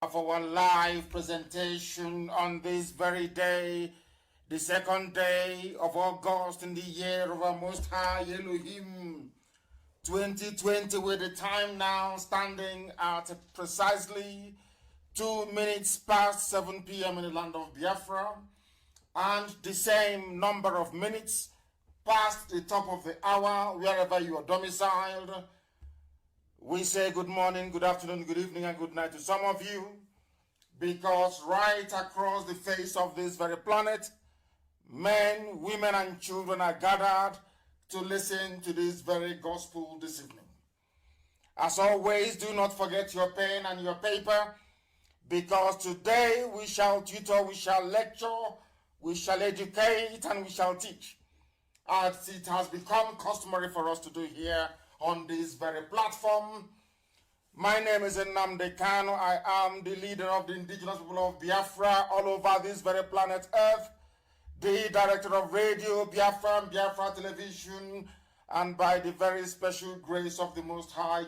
of our live presentation on this very day, the second day of August in the year of our Most High Elohim 2020, with the time now standing at precisely 2 minutes past 7 p.m. in the land of Biafra, and the same number of minutes past the top of the hour wherever you are domiciled. We say good morning, good afternoon, good evening, and good night to some of you, because right across the face of this very planet, men, women, and children are gathered to listen to this very gospel this evening. As always, do not forget your pen and your paper, because today we shall tutor, we shall lecture, we shall educate, and we shall teach, as it has become customary for us to do here on this very platform. My name is Nnamdi Kanu. I am the leader of the indigenous people of Biafra all over this very planet Earth, the director of Radio Biafra and Biafra Television, and by the very special grace of the Most High,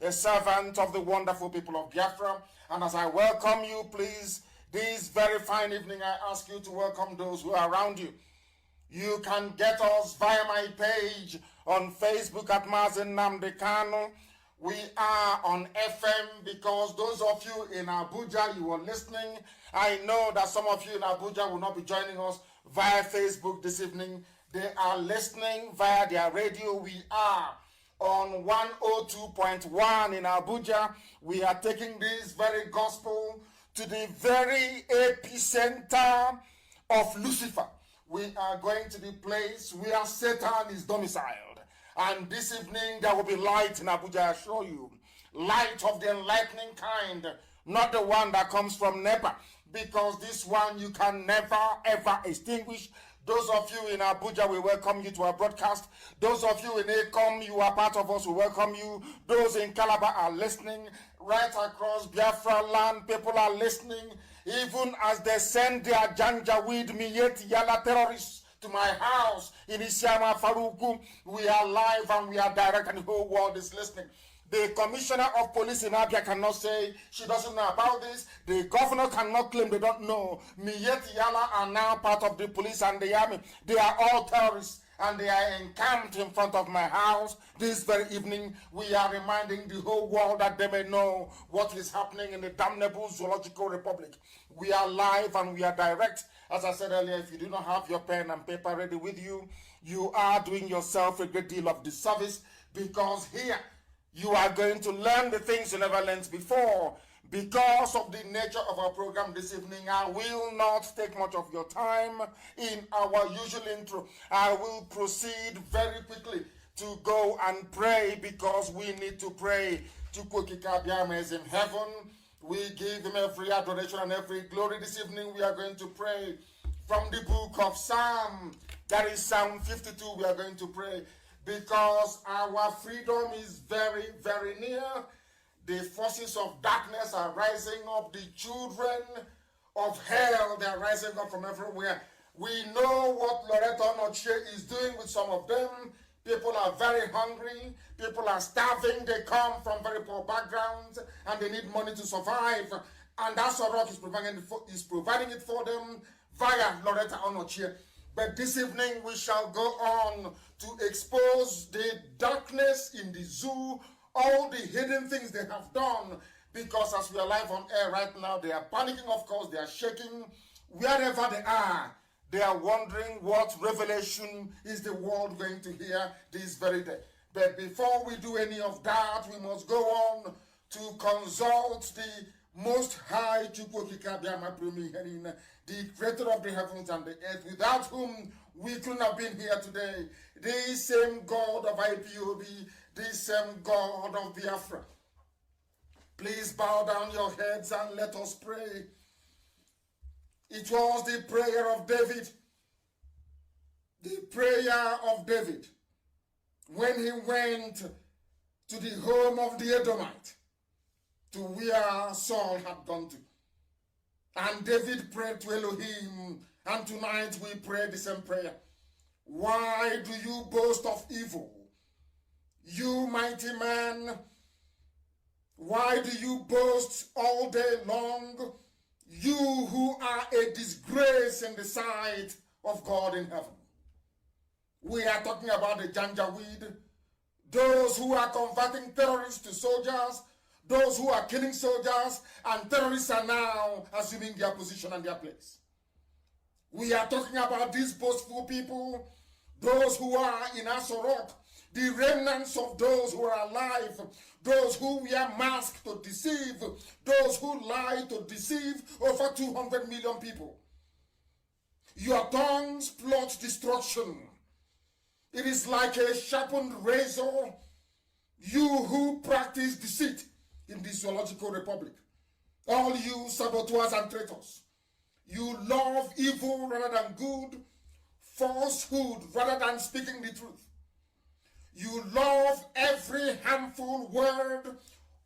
a servant of the wonderful people of Biafra. And as I welcome you, please, this very fine evening, I ask you to welcome those who are around you. You can get us via my page on Facebook at Mazi Nnamdi Kanu. We are on FM, because those of you in Abuja, you are listening. I know that some of you in Abuja will not be joining us via Facebook this evening. They are listening via their radio. We are on 102.1 in Abuja. We are taking this very gospel to the very epicenter of Lucifer. We are going to the place where Satan is domiciled. And this evening there will be light in Abuja, I assure you. Light of the enlightening kind, not the one that comes from NEPA, because this one you can never ever extinguish. Those of you in Abuja, we welcome you to our broadcast. Those of you in Akom, you are part of us, we welcome you. Those in Calabar are listening. Right across Biafra land, people are listening. Even as they send their Janjaweed Miyet Yala terrorists to my house in Isiama Faruku, we are live and we are direct, and the whole world is listening. The commissioner of police in Abia cannot say she doesn't know about this. The governor cannot claim they don't know. Miyet Yala are now part of the police and the army. They are all terrorists, and they are encamped in front of my house. This very evening, we are reminding the whole world that they may know what is happening in the damnable Zoological Republic. We are live and we are direct. As I said earlier, if you do not have your pen and paper ready with you, you are doing yourself a great deal of disservice, because here you are going to learn the things you never learned before. Because of the nature of our program this evening, I will not take much of your time in our usual intro. I will proceed very quickly to go and pray, because we need to pray to Kokikabiama is in heaven. We give him every adoration and every glory. This evening we are going to pray from the book of Psalm. That is Psalm 52 we are going to pray, because our freedom is very, very near. The forces of darkness are rising up. The children of hell, they are rising up from everywhere. We know what Loreto Noche is doing with some of them. People are very hungry. People are starving. They come from very poor backgrounds and they need money to survive. And that's what is providing it for them via Loretta Onochie. But this evening we shall go on to expose the darkness in the zoo, all the hidden things they have done, because as we are live on air right now, they are panicking, of course, they are shaking. Wherever they are wondering what revelation is the world going to hear this very day. But before we do any of that, we must go on to consult the Most High, the creator of the heavens and the earth, without whom we couldn't have been here today. The same God of IPOB, the same God of Biafra. Please bow down your heads and let us pray. It was the prayer of David. The prayer of David when he went to the home of the Edomite, to where Saul had gone to. And David prayed to Elohim, and tonight we pray the same prayer. Why do you boast of evil, you mighty man? Why do you boast all day long, you who are a disgrace in the sight of God in heaven? We are talking about the Janjaweed, those who are converting terrorists to soldiers, those who are killing soldiers, and terrorists are now assuming their position and their place. We are talking about these boastful people, those who are in Asorok, the remnants of those who are alive, those who wear masks to deceive, those who lie to deceive over 200 million people. Your tongues plot destruction. It is like a sharpened razor, you who practice deceit in the zoological republic. All you saboteurs and traitors, you love evil rather than good, falsehood rather than speaking the truth. You love every harmful word,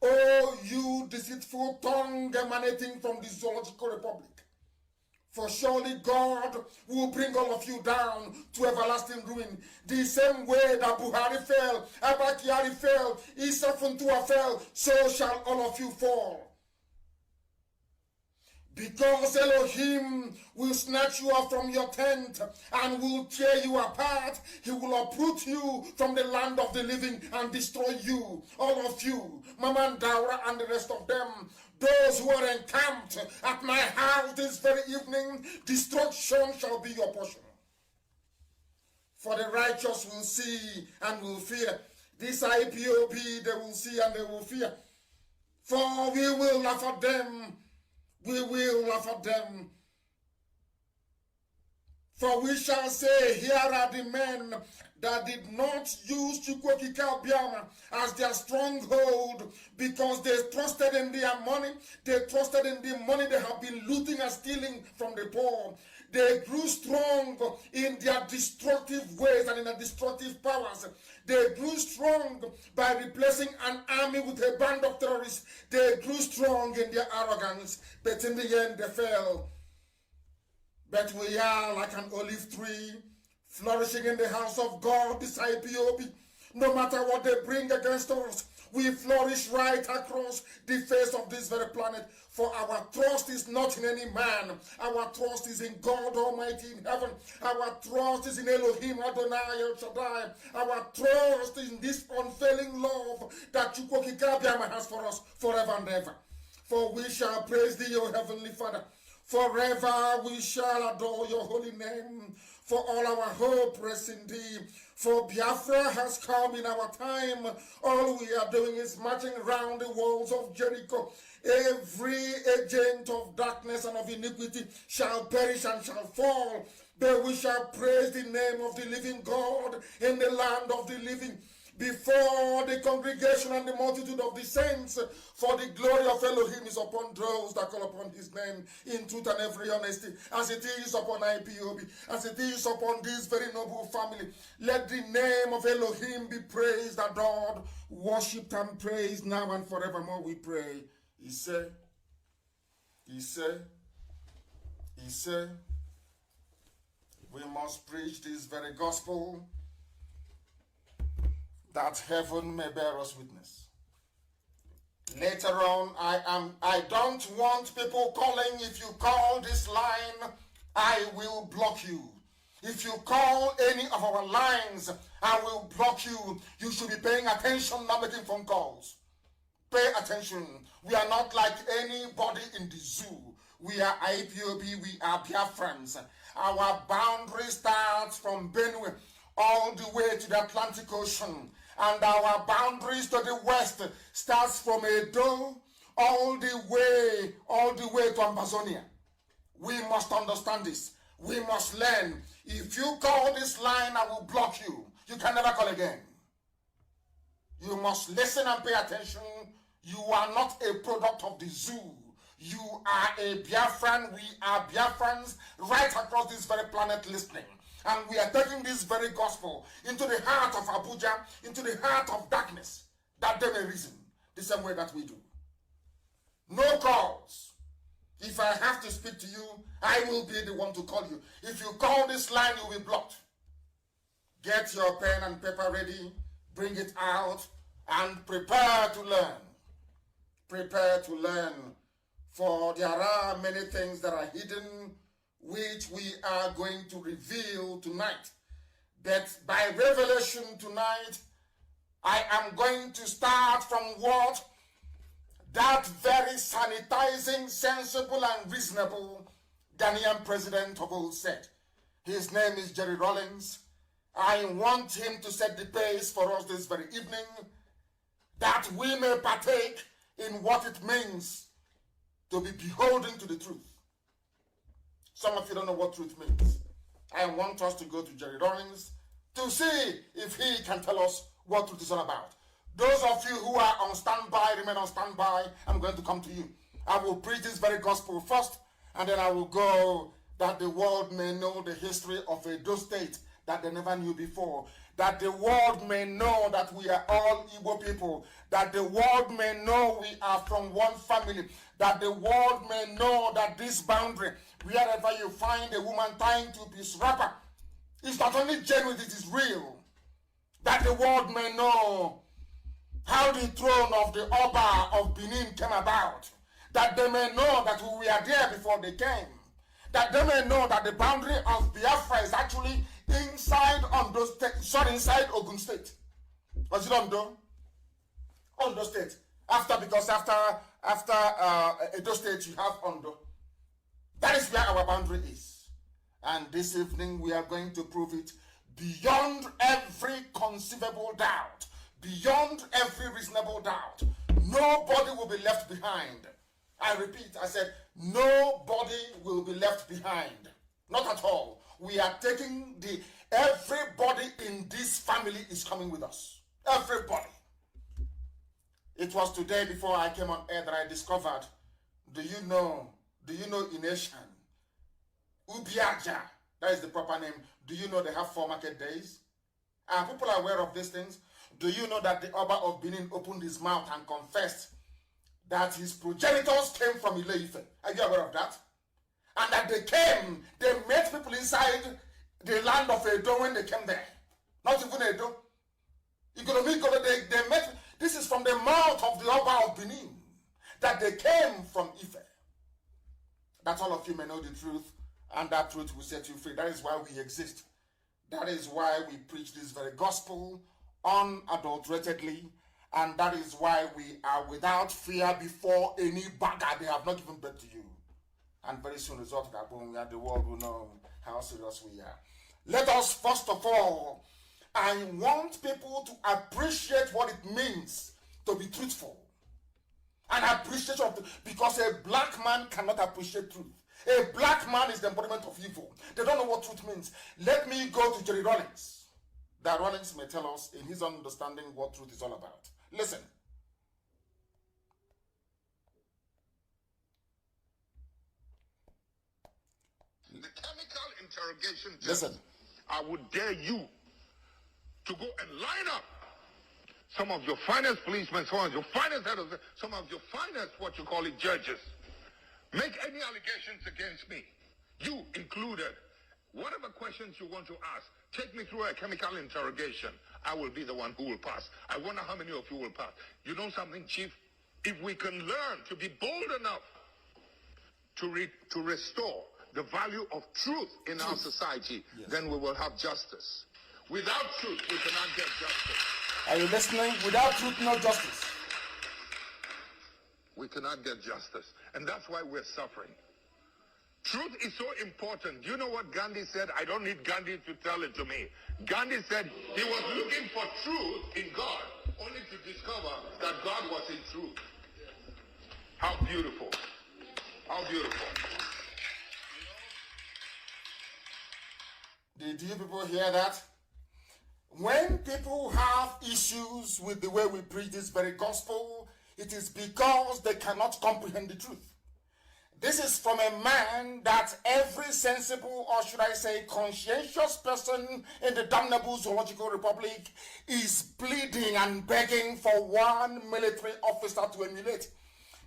oh, you deceitful tongue emanating from the zoological republic. For surely God will bring all of you down to everlasting ruin. The same way that Buhari fell, Abba Kyari fell, Issa Funtua fell, so shall all of you fall. Because Elohim will snatch you up from your tent and will tear you apart. He will uproot you from the land of the living and destroy you, all of you, Mama Daura and the rest of them. Those who are encamped at my house this very evening, destruction shall be your portion. For the righteous will see and will fear. This IPOB, they will see and they will fear. For we will laugh at them. We will laugh at them. For we shall say, here are the men that did not use Chukwokika Biama as their stronghold because they trusted in their money. They trusted in the money they have been looting and stealing from the poor. They grew strong in their destructive ways and in their destructive powers. They grew strong by replacing an army with a band of terrorists. They grew strong in their arrogance, but in the end they fell. But we are like an olive tree, flourishing in the house of God, this IPOB. No matter what they bring against us, we flourish right across the face of this very planet. For our trust is not in any man. Our trust is in God Almighty in heaven. Our trust is in Elohim Adonai El Shaddai. Our trust is in this unfailing love that Chukwokika has for us forever and ever. For we shall praise thee, O Heavenly Father. Forever we shall adore your holy name. For all our hope rests in thee. For Biafra has come in our time. All we are doing is marching around the walls of Jericho. Every agent of darkness and of iniquity shall perish and shall fall. But we shall praise the name of the living God in the land of the living, before the congregation and the multitude of the saints. For the glory of Elohim is upon those that call upon his name in truth and every honesty, as it is upon IPOB, as it is upon this very noble family. Let the name of Elohim be praised, adored, worshipped, and praised now and forevermore, we pray. He said, we must preach this very gospel, that heaven may bear us witness. Later on, I don't want people calling. If you call this line, I will block you. If you call any of our lines, I will block you. You should be paying attention, not making phone calls. Pay attention. We are not like anybody in the zoo. We are IPOB, we are Biafrans. Our boundary starts from Benue all the way to the Atlantic Ocean. And our boundaries to the west starts from Edo all the way to Amazonia. We must understand this. We must learn. If you call this line, I will block you. You can never call again. You must listen and pay attention. You are not a product of the zoo. You are a Biafran. We are Biafrans right across this very planet listening. And we are taking this very gospel into the heart of Abuja, into the heart of darkness, that they may reason the same way that we do. No calls. If I have to speak to you, I will be the one to call you. If you call this line, you will be blocked. Get your pen and paper ready, bring it out, and prepare to learn. prepare to learn, for there are many things that are hidden which we are going to reveal tonight. But by revelation tonight, I am going to start from what that very sanitizing, sensible, and reasonable Ghanaian president of old said. His name is Jerry Rawlings. I want him to set the pace for us this very evening, that we may partake in what it means to be beholden to the truth. Some of you don't know what truth means. I want us to go to Jerry Rawlings to see if he can tell us what truth is all about. Those of you who are on standby, remain on standby. I'm going to come to you. I will preach this very gospel first, and then I will go that the world may know the history of Edo State that they never knew before. That the world may know that we are all Igbo people. That the world may know we are from one family. That the world may know that this boundary, wherever you find a woman tying two-piece wrapper, it's not only genuine, it is real. That the world may know how the throne of the Oba of Benin came about. That they may know that we were there before they came. That they may know that the boundary of Biafra is actually inside Ondo State, inside Ogun State. Was it Ondo? Ondo State. Because after Edo State, you have Ondo. That is where our boundary is. And this evening, we are going to prove it beyond every conceivable doubt. Beyond every reasonable doubt. Nobody will be left behind. I repeat, I said, nobody will be left behind. Not at all. We are taking everybody in this family is coming with us. Everybody. It was today before I came on air that I discovered, do you know Inesian? Ubiaja, that is the proper name. Do you know they have 4 market days? Are people aware of these things? Do you know that the Oba of Benin opened his mouth and confessed that his progenitors came from Ile-Ife? Are you aware of that? And that they met people inside the land of Edo when they came there. Not even Edo. They met, this is from the mouth of the Oba of Benin, that they came from Ife. That all of you may know the truth, and that truth will set you free. That is why we exist. That is why we preach this very gospel unadulteratedly, and that is why we are without fear before any bagger. They have not given birth to you. And very soon, result of that, the world will know how serious we are. Let us, first of all, I want people to appreciate what it means to be truthful. And appreciation of because a black man cannot appreciate truth. A black man is the embodiment of evil. They don't know what truth means. Let me go to Jerry Rawlings. That Rawlings may tell us in his understanding what truth is all about. Listen. The chemical interrogation test. Listen. I would dare you to go and line up some of your finest policemen, some of your finest heads, some of your finest, what you call it, judges. Make any allegations against me, you included. Whatever questions you want to ask, take me through a chemical interrogation. I will be the one who will pass. I wonder how many of you will pass. You know something, Chief? If we can learn to be bold enough to restore the value of truth in our society, yes, then we will have justice. Without truth, we cannot get justice. Are you listening? Without truth, no justice. We cannot get justice. And that's why we're suffering. Truth is so important. You know what Gandhi said? I don't need Gandhi to tell it to me. Gandhi said he was looking for truth in God, only to discover that God was in truth. How beautiful. How beautiful. Did you people hear that? When people have issues with the way we preach this very gospel, it is because they cannot comprehend the truth. This is from a man that every sensible, or should I say conscientious person in the damnable zoological republic is pleading and begging for one military officer to emulate.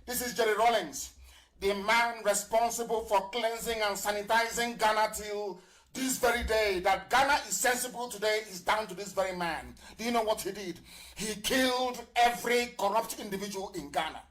This is Jerry Rawlings, the man responsible for cleansing and sanitizing Ghana till this very day. That Ghana is sensible today is down to this very man. Do you know what he did? He killed every corrupt individual in Ghana.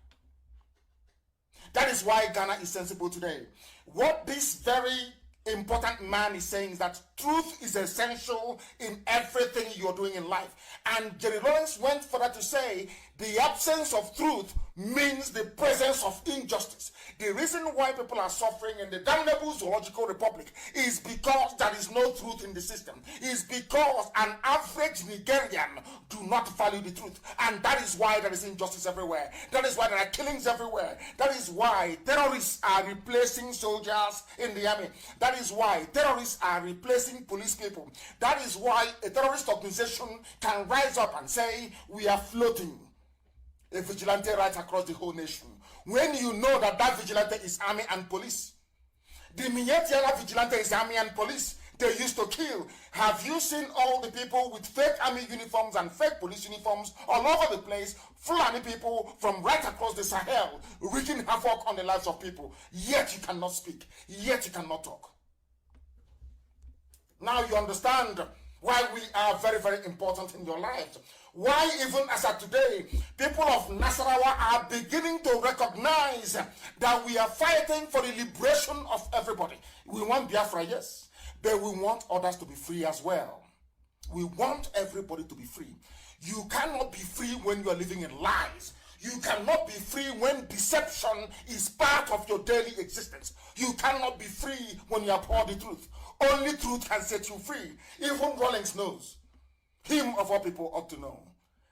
That is why Ghana is sensible today. What this very important man is saying is that truth is essential in everything you're doing in life. And Jerry Lawrence went further to say the absence of truth means the presence of injustice. The reason why people are suffering in the damnable zoological republic is because there is no truth in the system. Is because an average Nigerian do not value the truth. And that is why there is injustice everywhere. That is why there are killings everywhere. That is why terrorists are replacing soldiers in the army. That is why terrorists are replacing police people. That is why a terrorist organization can rise up and say, we are floating a vigilante right across the whole nation. When you know that that vigilante is army and police. The Minyetiala vigilante is army and police. They used to kill. Have you seen all the people with fake army uniforms and fake police uniforms all over the place? Fulani people from right across the Sahel wreaking havoc on the lives of people. Yet you cannot speak. Yet you cannot talk. Now you understand why we are very, very important in your lives. Why even as of today, people of Nasarawa are beginning to recognize that we are fighting for the liberation of everybody. We want Biafra, yes, but we want others to be free as well. We want everybody to be free. You cannot be free when you are living in lies. You cannot be free when deception is part of your daily existence. You cannot be free when you abhor the truth. Only truth can set you free. Even Rawlings knows. Him of all people ought to know.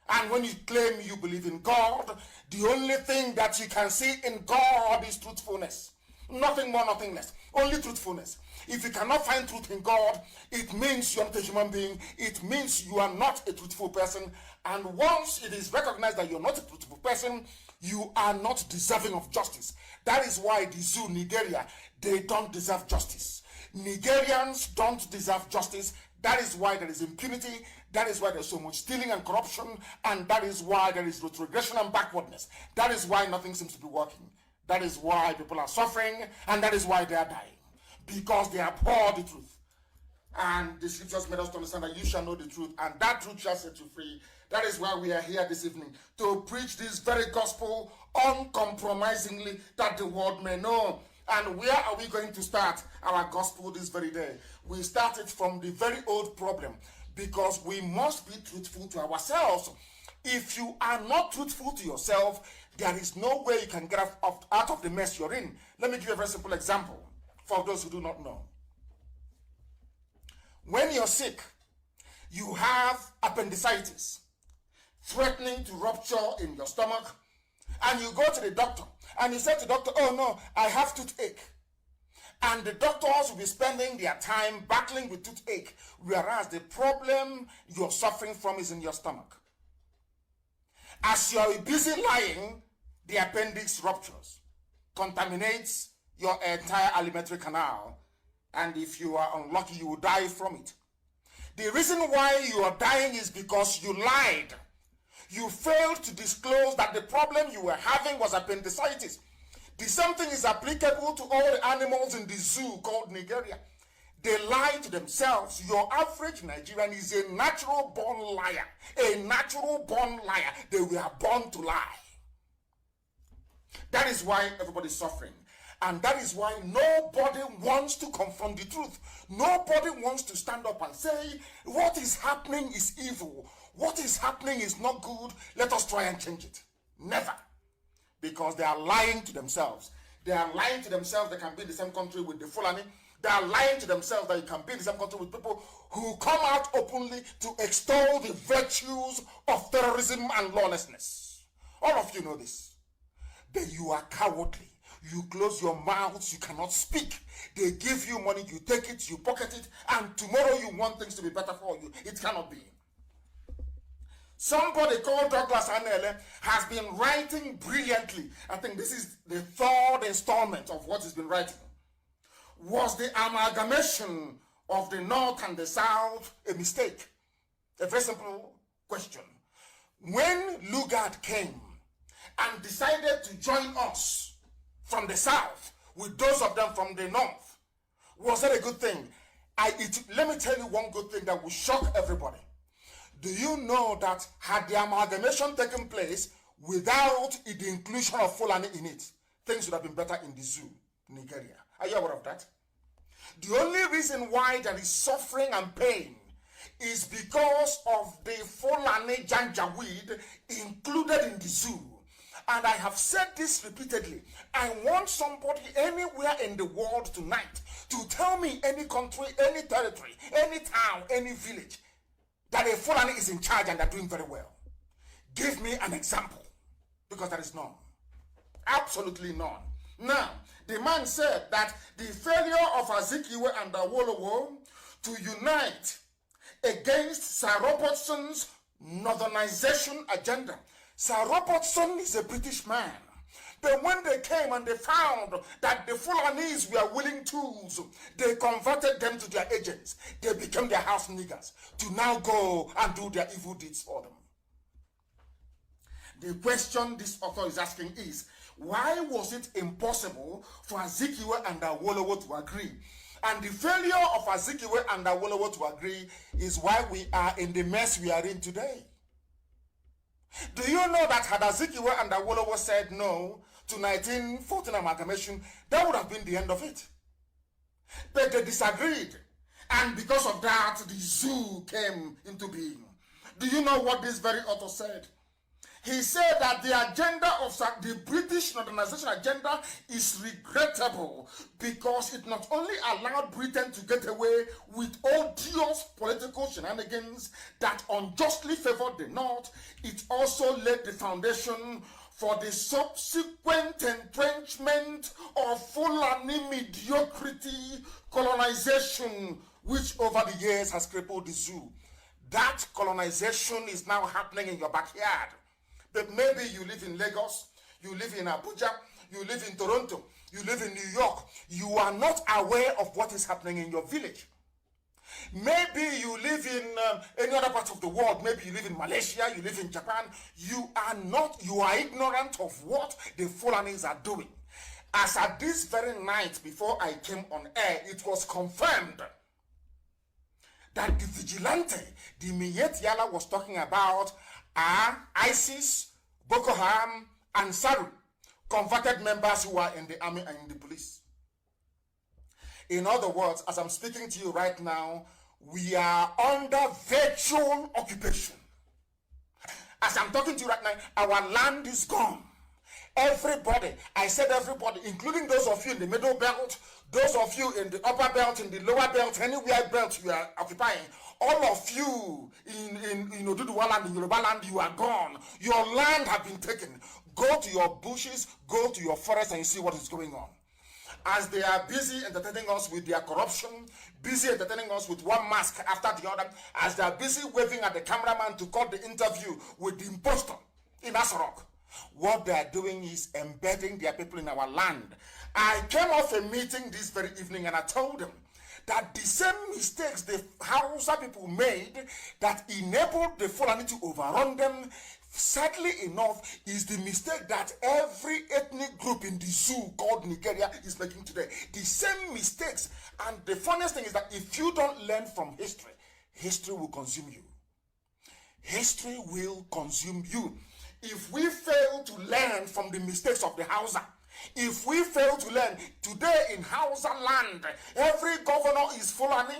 And when you claim you believe in God, the only thing that you can see in God is truthfulness. Nothing more, nothing less. Only truthfulness. If you cannot find truth in God, it means you are not a human being. It means you are not a truthful person. And once it is recognized that you are not a truthful person, you are not deserving of justice. That is why the zoo, Nigeria, they don't deserve justice. Nigerians don't deserve justice. That is why there is impunity. That is why there's so much stealing and corruption. And that is why there is retrogression and backwardness. That is why nothing seems to be working. That is why people are suffering. And that is why they are dying. Because they abhor the truth. And the scriptures made us to understand that you shall know the truth. And that truth shall set you free. That is why we are here this evening. To preach this very gospel uncompromisingly, that the world may know. And where are we going to start our gospel this very day? We started from the very old problem, because we must be truthful to ourselves. If you are not truthful to yourself, there is no way you can get out of the mess you're in. Let me give you a very simple example for those who do not know. When you're sick, you have appendicitis threatening to rupture in your stomach, and you go to the doctor, and you say to the doctor, oh no, I have toothache. And the doctors will be spending their time battling with toothache, whereas the problem you're suffering from is in your stomach. As you're busy lying, the appendix ruptures, contaminates your entire alimentary canal, and if you are unlucky, you will die from it. The reason why you are dying is because you lied. You failed to disclose that the problem you were having was appendicitis. The same thing is applicable to all the animals in the zoo called Nigeria. They lie to themselves. Your average Nigerian is a natural born liar. A natural born liar. They were born to lie. That is why everybody's suffering. And that is why nobody wants to confront the truth. Nobody wants to stand up and say, what is happening is evil. What is happening is not good. Let us try and change it. Never. Because they are lying to themselves. They are lying to themselves they can be in the same country with the Fulani. They are lying to themselves that you can be in the same country with people who come out openly to extol the virtues of terrorism and lawlessness. All of you know this. But you are cowardly. You close your mouths, you cannot speak. They give you money, you take it, you pocket it, and tomorrow you want things to be better for you. It cannot be. Somebody called Douglas Anele has been writing brilliantly. I think this is the third installment of what he's been writing. Was the amalgamation of the North and the South a mistake? A very simple question. When Lugard came and decided to join us from the South with those of them from the North, was that a good thing? Let me tell you one good thing that will shock everybody. Do you know that had the amalgamation taken place without the inclusion of Fulani in it, things would have been better in the zoo, Nigeria. Are you aware of that? The only reason why there is suffering and pain is because of the Fulani Janjaweed included in the zoo. And I have said this repeatedly. I want somebody anywhere in the world tonight to tell me any country, any territory, any town, any village that a Fulani is in charge and they're doing very well. Give me an example, because there is none. Absolutely none. Now, the man said that the failure of Azikiwe and Awolowo to unite against Sir Robertson's northernization agenda. Sir Robertson is a British man. But when they came and they found that the Fulanese were willing tools, they converted them to their agents. They became their house niggers to now go and do their evil deeds for them. The question this author is asking is, why was it impossible for Azikiwe and Awolowo to agree? And the failure of Azikiwe and Awolowo to agree is why we are in the mess we are in today. Do you know that had Azikiwe and Awolowo said no to 1914 amalgamation, that would have been the end of it? But they disagreed. And because of that, the zoo came into being. Do you know what this very author said? He said that the agenda of the British modernization agenda is regrettable because it not only allowed Britain to get away with odious political shenanigans that unjustly favored the North, it also laid the foundation for the subsequent entrenchment of Fulani mediocrity colonization, which over the years has crippled the zoo. That colonization is now happening in your backyard. But maybe you live in Lagos, you live in Abuja, you live in Toronto, you live in New York. You are not aware of what is happening in your village. Maybe you live in any other part of the world. Maybe you live in Malaysia, you live in Japan. You are ignorant of what the Fulanis are doing. As at this very night before I came on air, it was confirmed that the vigilante, the Miyet Yala was talking about, ISIS, Boko Haram, and Saru, converted members who are in the army and in the police. In other words, as I'm speaking to you right now, we are under virtual occupation. As I'm talking to you right now, our land is gone. Everybody, I said everybody, including those of you in the middle belt, those of you in the upper belt, in the lower belt, anywhere belt you are occupying, all of you in Oduduwa land, in Yoruba land, you are gone. Your land has been taken. Go to your bushes, go to your forest, and you see what is going on. As they are busy entertaining us with their corruption, busy entertaining us with one mask after the other, as they are busy waving at the cameraman to cut the interview with the impostor in Asarok, what they are doing is embedding their people in our land. I came off a meeting this very evening and I told them that the same mistakes the Hausa people made that enabled the Fulani to overrun them, sadly enough, is the mistake that every ethnic group in the zoo called Nigeria is making today. The same mistakes. And the funniest thing is that if you don't learn from history, history will consume you. History will consume you. If we fail to learn from the mistakes of the Hausa, if we fail to learn, today in Hausa land, every governor is Fulani.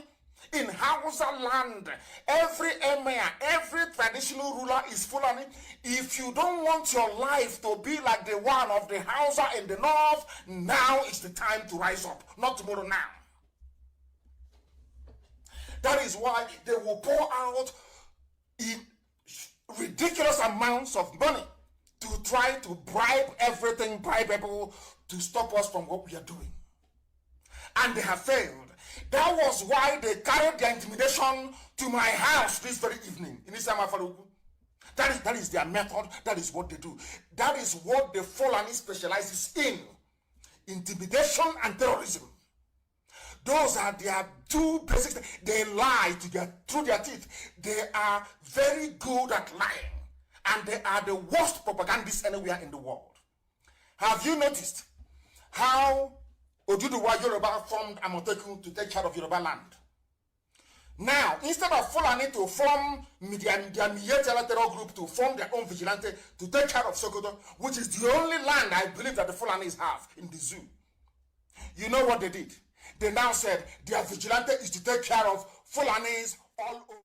In Hausa land, every emir, every traditional ruler is Fulani. If you don't want your life to be like the one of the Hausa in the north, now is the time to rise up, not tomorrow, now. That is why they will pour out in ridiculous amounts of money to try to bribe everything bribeable to stop us from what we are doing. And they have failed. That was why they carried their intimidation to my house this very evening in Isama Faruku. That is their method. That is what they do. That is what the Fulani specializes in. Intimidation and terrorism. Those are their two basic. They lie through their teeth. They are very good at lying. And they are the worst propagandists anywhere in the world. Have you noticed how Oduduwa Yoruba formed Amotekun to take care of Yoruba land? Now, instead of Fulani to form their terror group to form their own vigilante to take care of Sokoto, which is the only land I believe that the Fulanis have in the zoo, you know what they did? They now said their vigilante is to take care of Fulanis all over.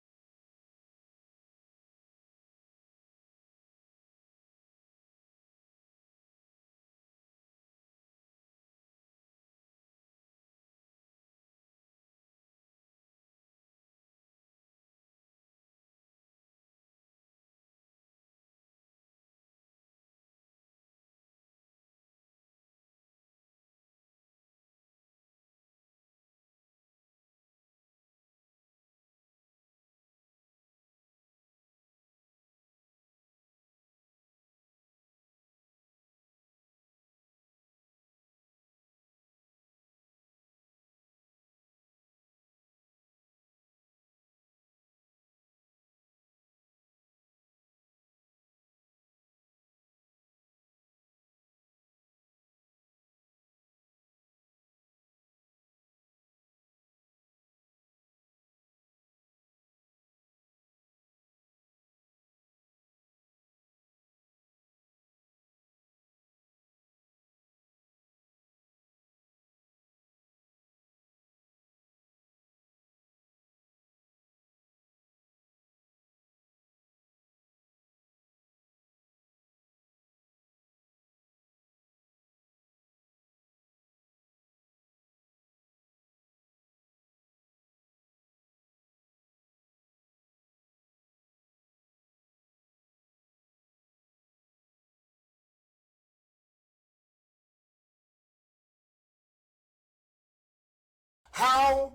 How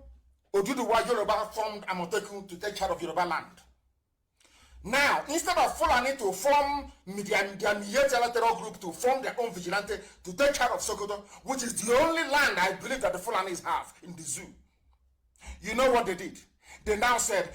Oduduwa Yoruba formed Amotekun to take care of Yoruba land. Now, instead of Fulani to form their terror group to form their own vigilante to take care of Sokoto, which is the only land I believe that the Fulanis have in the zoo, you know what they did? They now said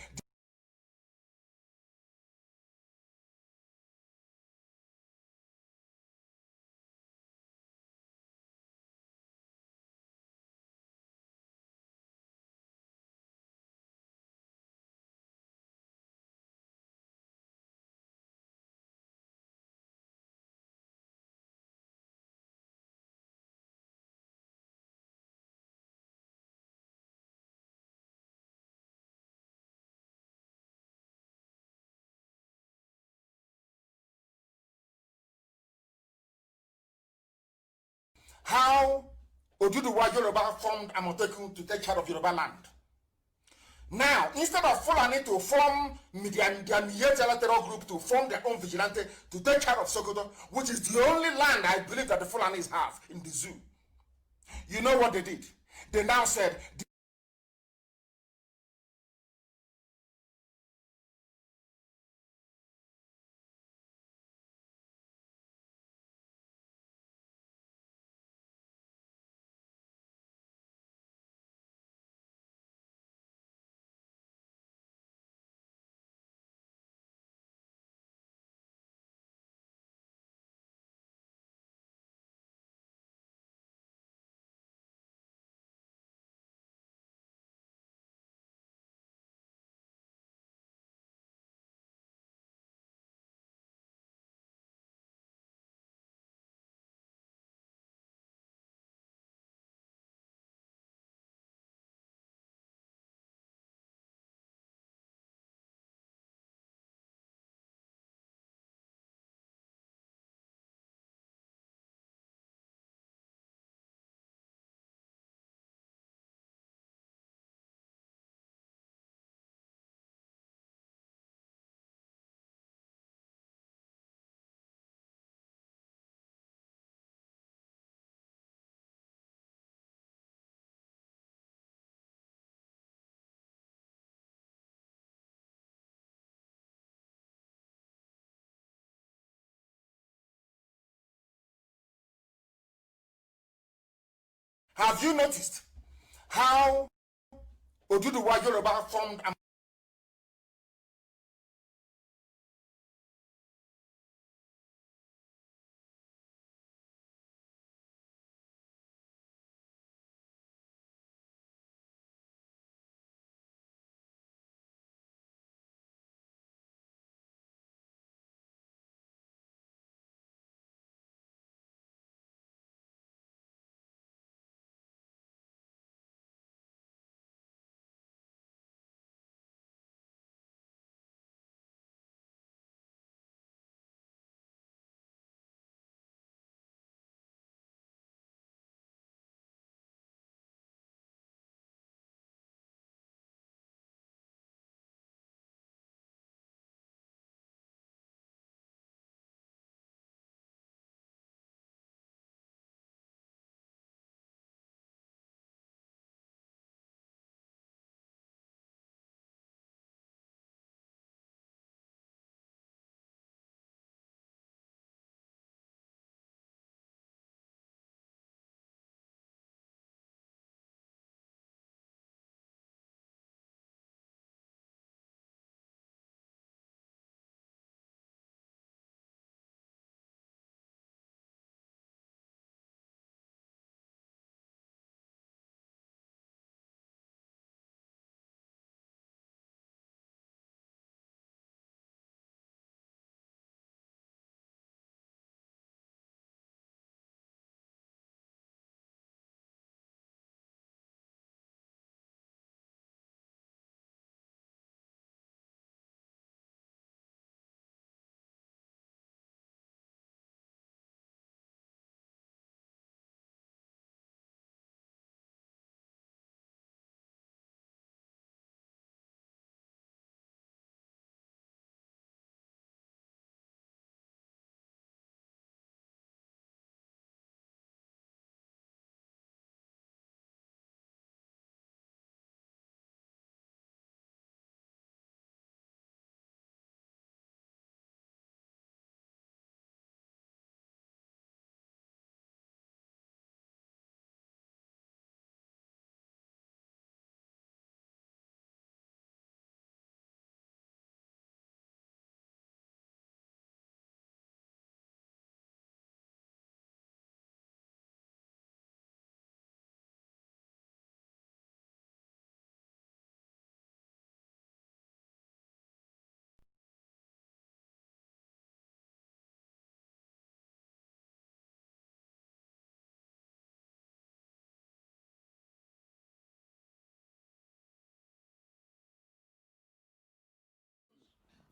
how Oduduwa Yoruba formed Amotekun to take care of Yoruba land. Now, instead of Fulani to form their terror group to form their own vigilante to take care of Sokoto, which is the only land I believe that the Fulanis have in the zoo, you know what they did? They now said have you noticed how Oduduwa Yoruba formed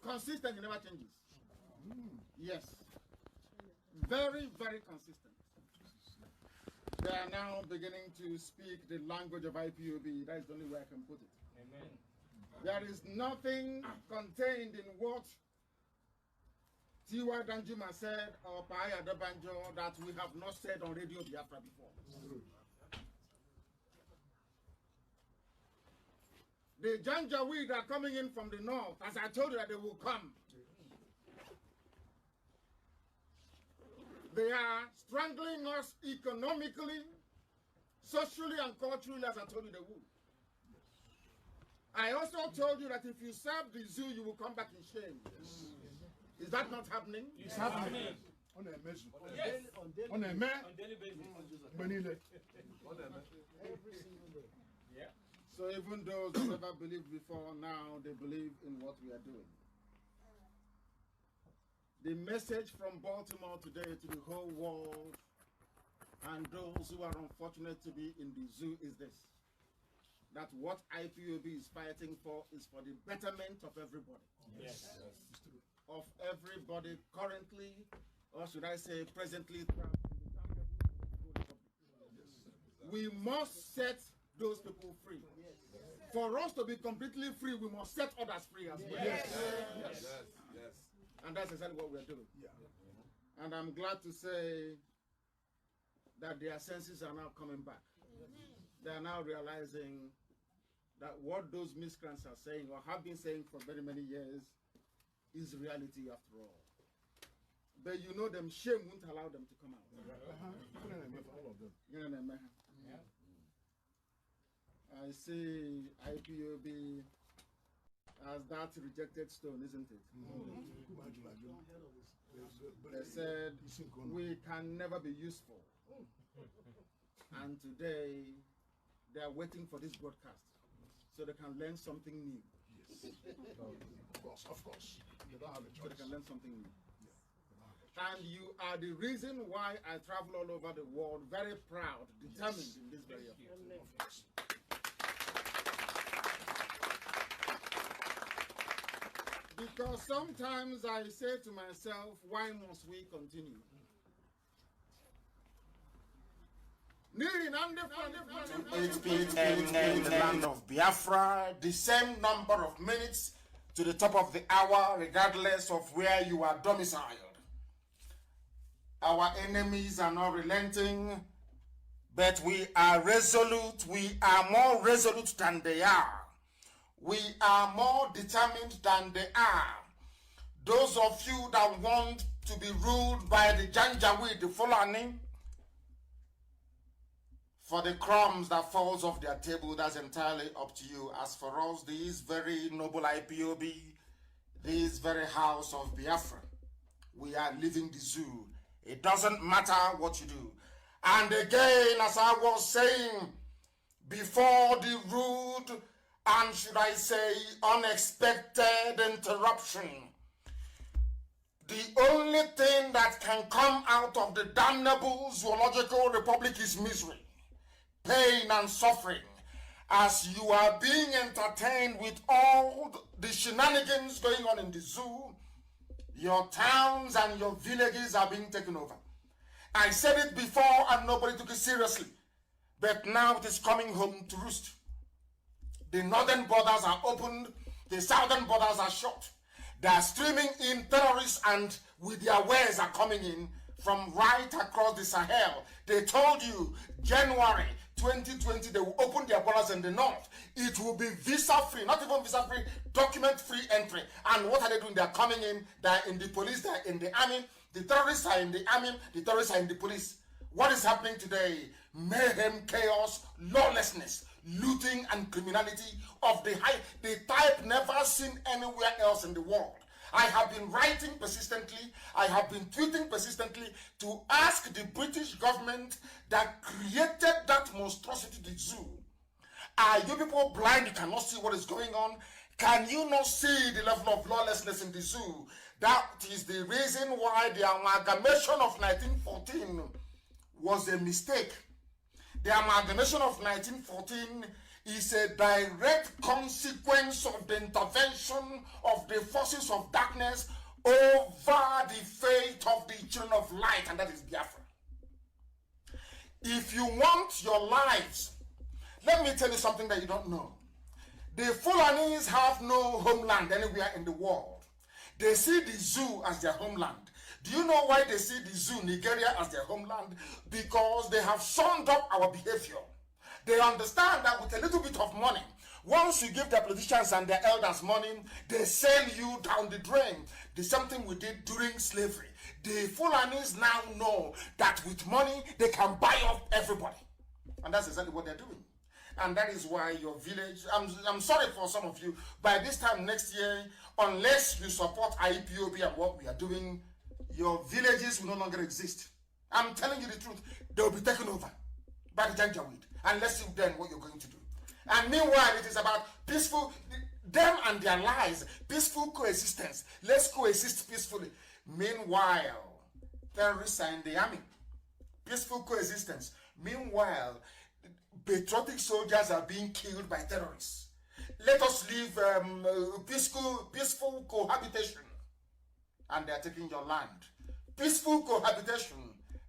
consistent, he never changes. Yes. Very, very consistent. They are now beginning to speak the language of IPOB. That is the only way I can put it. Amen. There is nothing contained in what Tiwa Danjuma said or Paya Dabanjo that we have not said on Radio Biafra before. The Janjaweed are coming in from the north, as I told you that they will come. They are strangling us economically, socially, and culturally, as I told you they would. I also told you that if you serve the zoo, you will come back in shame. Yes. Is that not happening? It's happening. On a measure. Yes. On a man. On daily basis. Every single day. Yeah. So even those who never believed before, now they believe in what we are doing. The message from Baltimore today to the whole world and those who are unfortunate to be in the zoo is this: that what IPOB is fighting for is for the betterment of everybody. Yes. Of everybody currently, or should I say presently, we must set those people free. For us to be completely free, we must set others free as well. Yes. Yes. And that's exactly what we're doing. Yeah. And I'm glad to say that their senses are now coming back. They are now realizing that what those miscreants are saying or have been saying for very many years is reality after all. But you know them, shame won't allow them to come out. All of them. Yeah. I see IPOB as that rejected stone, isn't it? They said we can never be useful. And today they are waiting for this broadcast so they can learn something new. Yes. Of course. They don't have a choice. So they can learn something new. And you are the reason why I travel all over the world, very proud, determined in this very effort. Of course. Because sometimes I say to myself, why must we continue? 8 p.m. in the land of Biafra, the same number of minutes to the top of the hour, regardless of where you are domiciled. Our enemies are not relenting, but we are resolute. We are more resolute than they are. We are more determined than they are. Those of you that want to be ruled by the Janjaweed, the Fulani, for the crumbs that falls off their table, that's entirely up to you. As for us, this very noble IPOB, this very house of Biafra, we are leaving the zoo. It doesn't matter what you do. And again, as I was saying, before the rude and, should I say, unexpected interruption, the only thing that can come out of the damnable zoological republic is misery, pain and suffering, as you are being entertained with all the shenanigans going on in the zoo. Your towns and your villages are being taken over. I said it before and nobody took it seriously, but now it is coming home to roost. The northern borders are opened, the southern borders are shut. They are streaming in terrorists and with their wares are coming in from right across the Sahel. They told you January 2020 they will open their borders in the north. It will be visa-free, not even visa-free, document-free entry. And what are they doing? They are coming in, they are in the police, they are in the army. The terrorists are in the army, the terrorists are in the police. What is happening today? Mayhem, chaos, lawlessness, looting and criminality of the type never seen anywhere else in the world. I have been writing persistently, I have been tweeting persistently to ask the British government that created that monstrosity, the zoo. Are you people blind? You cannot see what is going on? Can you not see the level of lawlessness in the zoo? That is the reason why the amalgamation of 1914 was a mistake. The amalgamation of 1914 is a direct consequence of the intervention of the forces of darkness over the fate of the children of light, and that is Biafra. If you want your lives, let me tell you something that you don't know. The Fulanis have no homeland anywhere in the world. They see the zoo as their homeland. Do you know why they see the zoo, Nigeria, as their homeland? Because they have summed up our behavior. They understand that with a little bit of money, once you give the politicians and their elders money, they sell you down the drain. The same thing we did during slavery. The Fulanis now know that with money, they can buy up everybody. And that's exactly what they're doing. And that is why your village, I'm sorry for some of you, by this time next year, unless you support IPOB and what we are doing, your villages will no longer exist. I'm telling you the truth. They will be taken over by the Janjaweed. And let's see then what you're going to do. And meanwhile, it is about peaceful, them and their lives, peaceful coexistence. Let's coexist peacefully. Meanwhile, terrorists are in the army. Peaceful coexistence. Meanwhile, patriotic soldiers are being killed by terrorists. Let us live peaceful cohabitation. And they are taking your land. Peaceful cohabitation.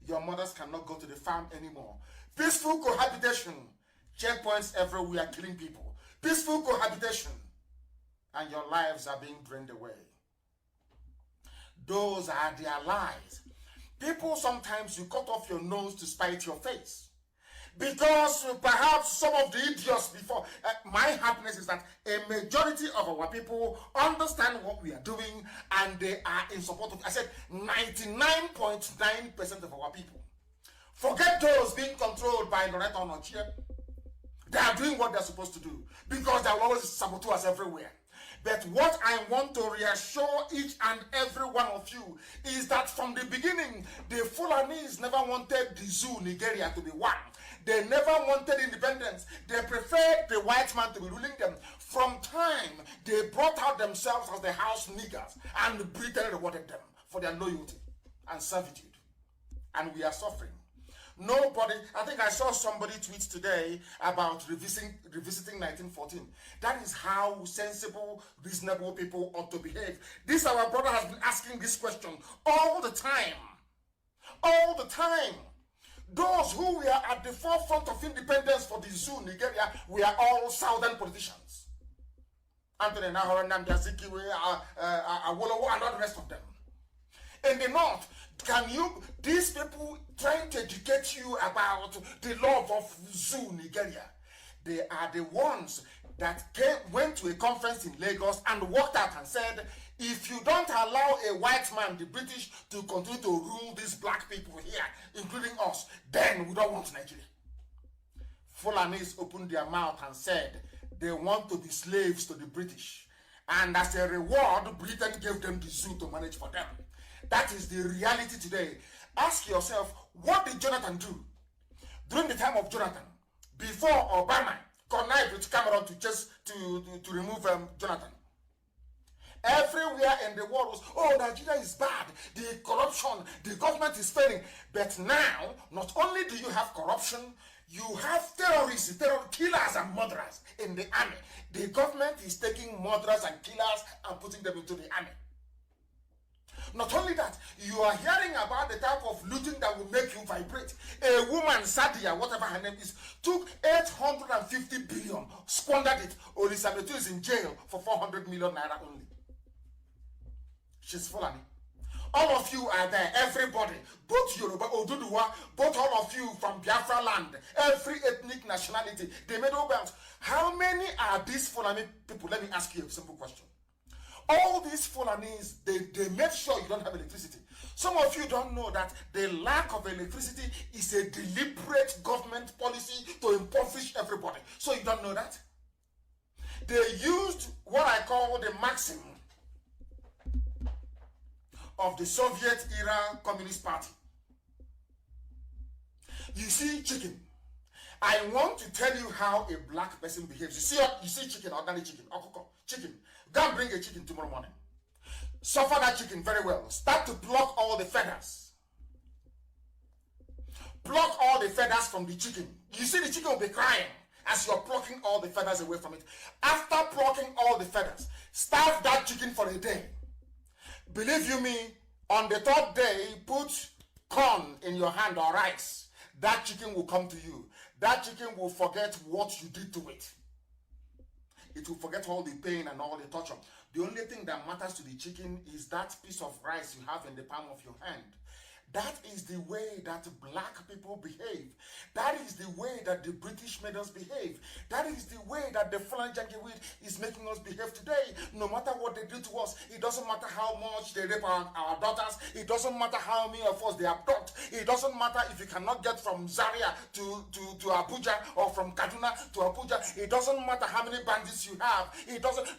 Your mothers cannot go to the farm anymore. Peaceful cohabitation. Checkpoints everywhere killing people. Peaceful cohabitation. And your lives are being drained away. Those are their lies. People, sometimes you cut off your nose to spite your face. Because perhaps some of the idiots before, my happiness is that a majority of our people understand what we are doing and they are in support of it. I said 99.9% of our people. Forget those being controlled by Loretta Onochie. They are doing what they're supposed to do because they will always sabotage us everywhere. But what I want to reassure each and every one of you is that from the beginning, the Fulanis never wanted the zoo, Nigeria, to be one. They never wanted independence. They preferred the white man to be ruling them. From time, they brought out themselves as the house niggers, and Britain rewarded them for their loyalty and servitude. And we are suffering. Nobody, I think I saw somebody tweet today about revisiting 1914. That is how sensible, reasonable people ought to behave. This our brother has been asking this question all the time. All the time. Those who were at the forefront of independence for the zoo, Nigeria, we are all southern politicians. Anthony Nahor, Nnamdi Azikiwe, Awolowo, and all the rest of them. In the north, these people trying to educate you about the love of zoo, Nigeria, they are the ones that went to a conference in Lagos and walked out and said, if you don't allow a white man, the British, to continue to rule these black people here, including us, then we don't want Nigeria. Fulanis opened their mouth and said they want to be slaves to the British. And as a reward, Britain gave them the zoo to manage for them. That is the reality today. Ask yourself, what did Jonathan do during the time of Jonathan, before Obama connived with Cameron to remove Jonathan? Everywhere in the world was, oh, Nigeria is bad, the corruption, the government is failing. But now, not only do you have corruption, you have terrorists, killers and murderers in the army. The government is taking murderers and killers and putting them into the army. Not only that, you are hearing about the type of looting that will make you vibrate. A woman, Sadia, whatever her name is, took 850 billion, squandered it. Olisabetu is in jail for 400 million naira only. She's Fulani. All of you are there, everybody, both Yoruba, Oduduwa, both all of you from Biafra land, every ethnic nationality, they made over. How many are these Fulani people? Let me ask you a simple question. All these Fulanis, they make sure you don't have electricity. Some of you don't know that the lack of electricity is a deliberate government policy to impoverish everybody. So you don't know that? They used what I call the maxim of the Soviet-era Communist Party. You see chicken. I want to tell you how a black person behaves. You see chicken, ordinary chicken, chicken. Go and bring a chicken tomorrow morning. Suffer that chicken very well. Start to pluck all the feathers. Pluck all the feathers from the chicken. You see the chicken will be crying as you're plucking all the feathers away from it. After plucking all the feathers, starve that chicken for a day. Believe you me, on the third day, put corn in your hand or rice. That chicken will come to you. That chicken will forget what you did to it. It will forget all the pain and all the torture. The only thing that matters to the chicken is that piece of rice you have in the palm of your hand. That is the way that black people behave. That is the way that the British made us behave. That is the way that the Fulani Janjaweed is making us behave today. No matter what they do to us, it doesn't matter how much they rape our daughters. It doesn't matter how many of us they abduct. It doesn't matter if you cannot get from Zaria to Abuja or from Kaduna to Abuja. It doesn't matter how many bandits you have.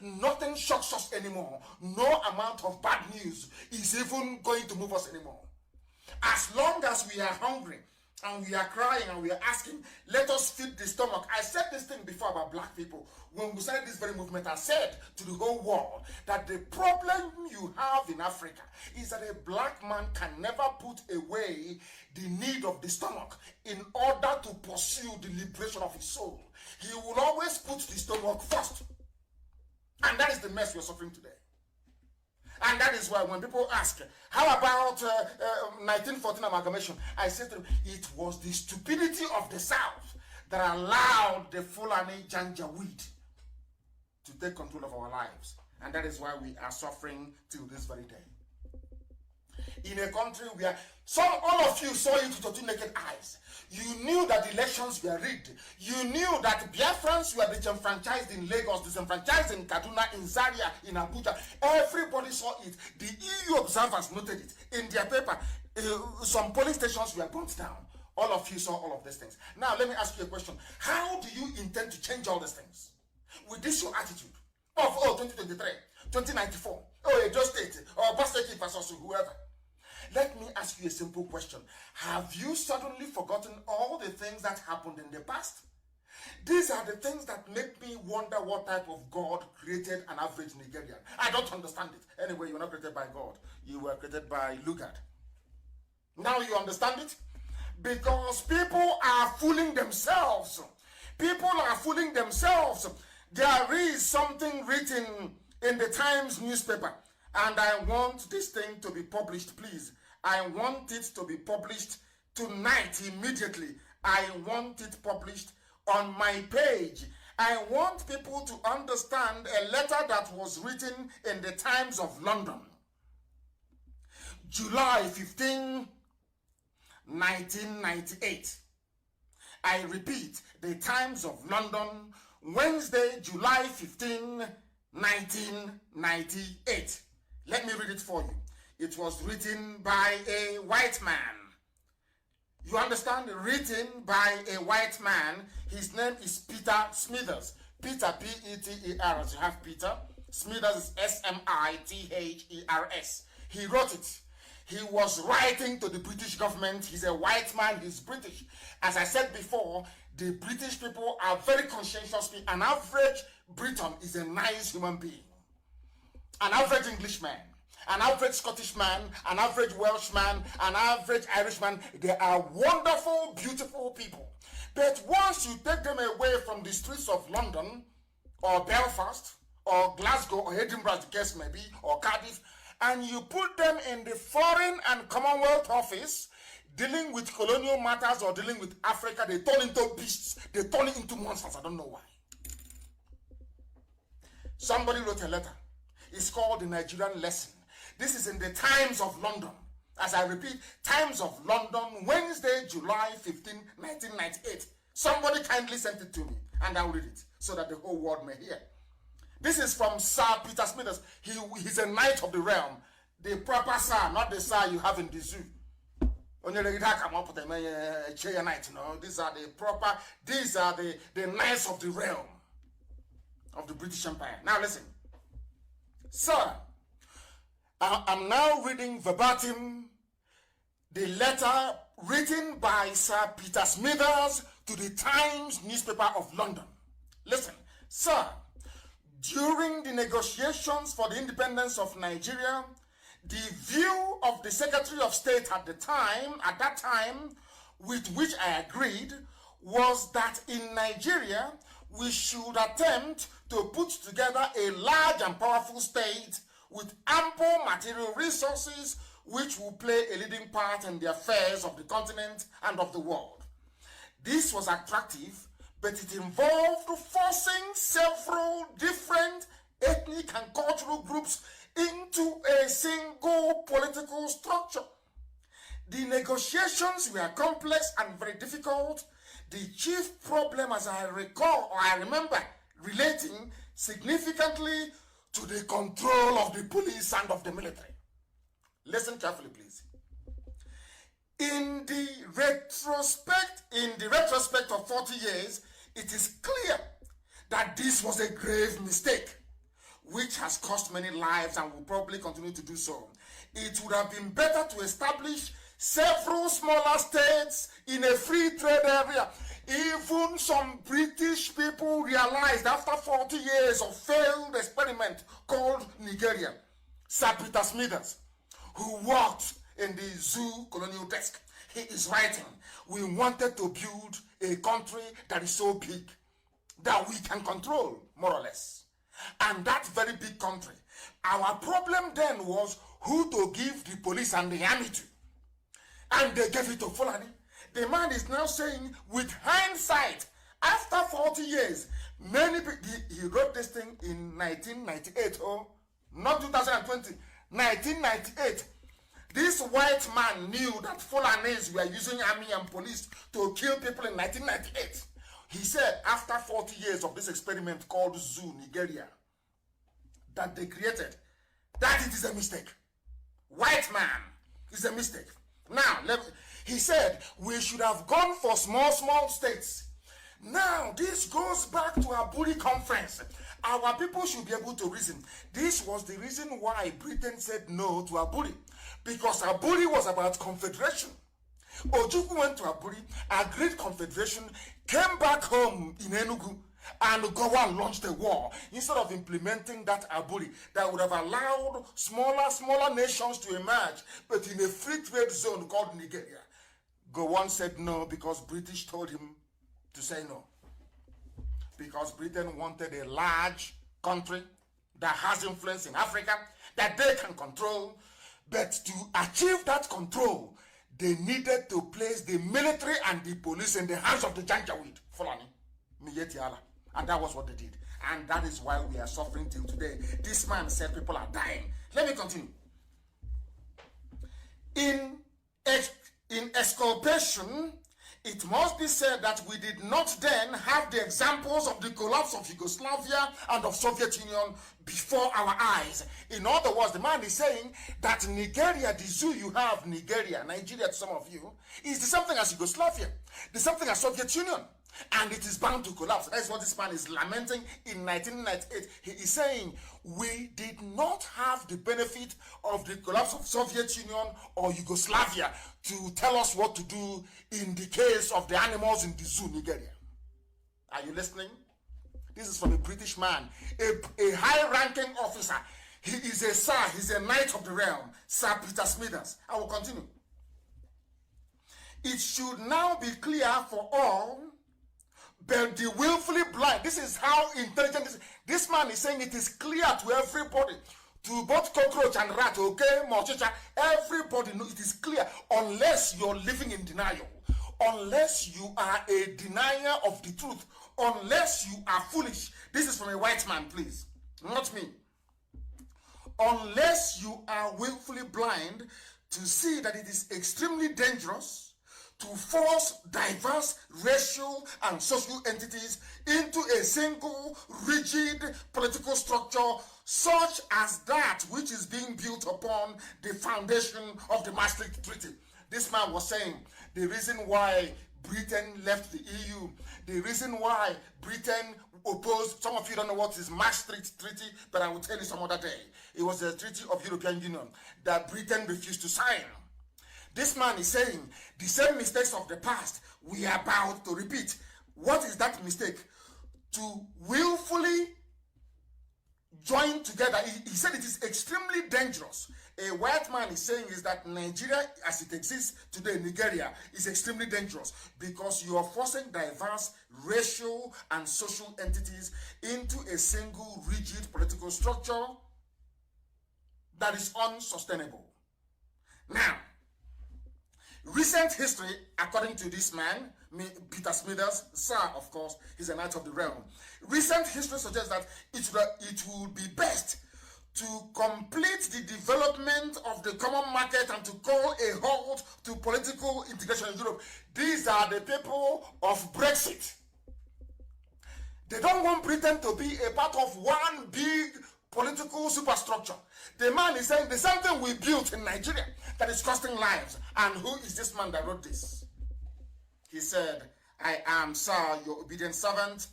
Nothing shocks us anymore. No amount of bad news is even going to move us anymore. As long as we are hungry and we are crying and we are asking, let us feed the stomach. I said this thing before about black people. When we started this very movement, I said to the whole world that the problem you have in Africa is that a black man can never put away the need of the stomach in order to pursue the liberation of his soul. He will always put the stomach first. And that is the mess we are suffering today. And that is why when people ask, how about 1914 amalgamation? I said to them, it was the stupidity of the South that allowed the Fulani Janjaweed to take control of our lives. And that is why we are suffering till this very day. In a country where all of you saw it with your two naked eyes. You knew that the elections were rigged. You knew that Biafrans were disenfranchised in Lagos, disenfranchised in Kaduna, in Zaria, in Abuja. Everybody saw it. The EU observers noted it. In their paper, some polling stations were burnt down. All of you saw all of these things. Now, let me ask you a question. How do you intend to change all these things? With this your attitude of, 2023, 2094, Edo State, or Basket versus whoever. Let me ask you a simple question. Have you suddenly forgotten all the things that happened in the past? These are the things that make me wonder what type of God created an average Nigerian. I don't understand it. Anyway, you were not created by God. You were created by Lugard. Now you understand it? Because people are fooling themselves. People are fooling themselves. There is something written in the Times newspaper, and I want this thing to be published, please. I want it to be published tonight, immediately. I want it published on my page. I want people to understand a letter that was written in the Times of London. July 15, 1998. I repeat, the Times of London, Wednesday, July 15, 1998. Let me read it for you. It was written by a white man. You understand? Written by a white man. His name is Peter Smithers. Peter, P-E-T-E-R, as you have Peter. Smithers is S-M-I-T-H-E-R-S. He wrote it. He was writing to the British government. He's a white man. He's British. As I said before, the British people are very conscientious people. An average Briton is a nice human being. An average Englishman, an average Scottish man, an average Welshman, an average Irishman, they are wonderful, beautiful people. But once you take them away from the streets of London, or Belfast, or Glasgow, or Edinburgh, as the case may be, or Cardiff, and you put them in the Foreign and Commonwealth Office, dealing with colonial matters or dealing with Africa, they turn into beasts, they turn into monsters. I don't know why. Somebody wrote a letter. It's called the Nigerian Lesson. This is in the Times of London. As I repeat, Times of London, Wednesday, July 15, 1998. Somebody kindly sent it to me, and I'll read it so that the whole world may hear. This is from Sir Peter Smithers. He's a knight of the realm. The proper sir, not the sir you have in the zoo. These are the proper, these are the knights of the realm of the British Empire. Now listen. Sir, I'm now reading verbatim the letter written by Sir Peter Smithers to the Times newspaper of London. Listen, sir, during the negotiations for the independence of Nigeria, the view of the Secretary of State at that time, with which I agreed, was that in Nigeria, we should attempt to put together a large and powerful state with ample material resources which will play a leading part in the affairs of the continent and of the world. This was attractive, but it involved forcing several different ethnic and cultural groups into a single political structure. The negotiations were complex and very difficult. The chief problem, as I recall, or I remember, relating significantly to the control of the police and of the military. Listen carefully, please. In the retrospect of 40 years, it is clear that this was a grave mistake, which has cost many lives and will probably continue to do so. It would have been better to establish several smaller states in a free trade area. Even some British people realized after 40 years of failed experiment called Nigeria, Sir Peter Smithers, who worked in the zoo colonial desk, he is writing, we wanted to build a country that is so big that we can control, more or less. And that very big country, our problem then was who to give the police and the army to. And they gave it to Fulani. The man is now saying, with hindsight, after 40 years, many people, he wrote this thing in 1998, not 2020, 1998. This white man knew that Fulanis were using army and police to kill people in 1998. He said, after 40 years of this experiment called Zoo, Nigeria, that they created, that it is a mistake. White man is a mistake. Now, he said, we should have gone for small states. Now, this goes back to our Aburi conference. Our people should be able to reason. This was the reason why Britain said no to Aburi. Because Aburi was about confederation. Ojukwu went to Aburi, agreed confederation, came back home in Enugu, and Gowan launched a war instead of implementing that Aburi that would have allowed smaller nations to emerge, but in a free trade zone called Nigeria. Gowan said no because British told him to say no. Because Britain wanted a large country that has influence in Africa, that they can control. But to achieve that control, they needed to place the military and the police in the hands of the Janjaweed, Fulani, Miyetiala. And that was what they did. And that is why we are suffering till today. This man said people are dying. Let me continue. In exculpation, it must be said that we did not then have the examples of the collapse of Yugoslavia and of Soviet Union before our eyes. In other words, the man is saying that Nigeria, the zoo you have, Nigeria to some of you, is the same thing as Yugoslavia, the same thing as Soviet Union. And it is bound to collapse. That's what this man is lamenting in 1998. He is saying, we did not have the benefit of the collapse of Soviet Union or Yugoslavia to tell us what to do in the case of the animals in the zoo, Nigeria. Are you listening? This is from a British man, a high-ranking officer. He is a sir, he's a knight of the realm, Sir Peter Smithers. I will continue. It should now be clear for all, but the willfully blind, this is how intelligent this man is saying it is clear to everybody, to both cockroach and rat, okay, Mochicha, everybody knows it is clear, unless you're living in denial, unless you are a denier of the truth, unless you are foolish. This is from a white man, please, not me. Unless you are willfully blind to see that it is extremely dangerous to force diverse racial and social entities into a single rigid political structure such as that which is being built upon the foundation of the Maastricht Treaty. This man was saying the reason why Britain left the EU, the reason why Britain opposed, some of you don't know what is Maastricht Treaty, but I will tell you some other day. It was a treaty of European Union that Britain refused to sign. This man is saying the same mistakes of the past we are about to repeat. What is that mistake? To willfully join together. He said it is extremely dangerous. A white man is saying is that Nigeria, as it exists today, Nigeria, is extremely dangerous because you are forcing diverse racial and social entities into a single rigid political structure that is unsustainable. Now, recent history, according to this man, Peter Smithers, sir, of course, he's a knight of the realm. Recent history suggests that it would be best to complete the development of the common market and to call a halt to political integration in Europe. These are the people of Brexit. They don't want Britain to be a part of one big political superstructure. The man is saying the same thing we built in Nigeria that is costing lives. And who is this man that wrote this? He said, I am, sir, your obedient servant,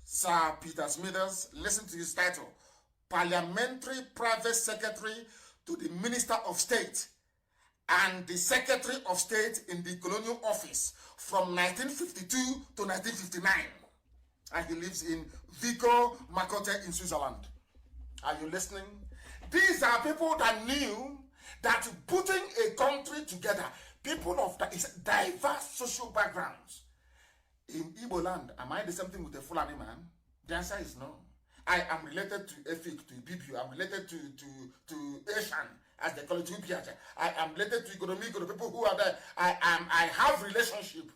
Sir Peter Smithers. Listen to his title. Parliamentary Private Secretary to the Minister of State and the Secretary of State in the Colonial Office from 1952 to 1959. And he lives in Vico Makote in Switzerland. Are you listening? These are people that knew that putting a country together, people of diverse social backgrounds. In Igbo land, am I the same thing with a Fulani man? The answer is no. I am related to Efik, to Ibibu. I'm related to Asian, as they call it, I am related to Igoromigo, the people who are there. I have relationship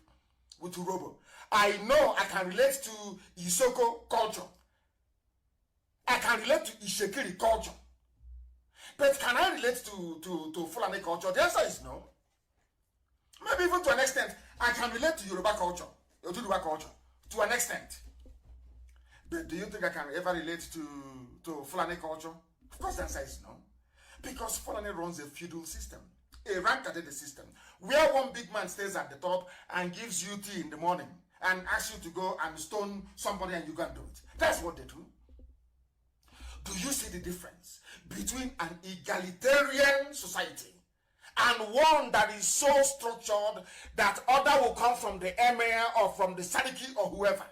with Urobo. I know I can relate to Isoko culture. I can relate to Ishekiri culture. But can I relate to Fulani culture? The answer is no. Maybe even to an extent, I can relate to Yoruba culture, Yoruba culture, to an extent. But do you think I can ever relate to Fulani culture? Of course the answer is no. Because Fulani runs a feudal system, a rank-added system, where one big man stays at the top and gives you tea in the morning and asks you to go and stone somebody and you can do it. That's what they do. Do you see the difference between an egalitarian society and one that is so structured that order will come from the emir or from the sadiki or whoever?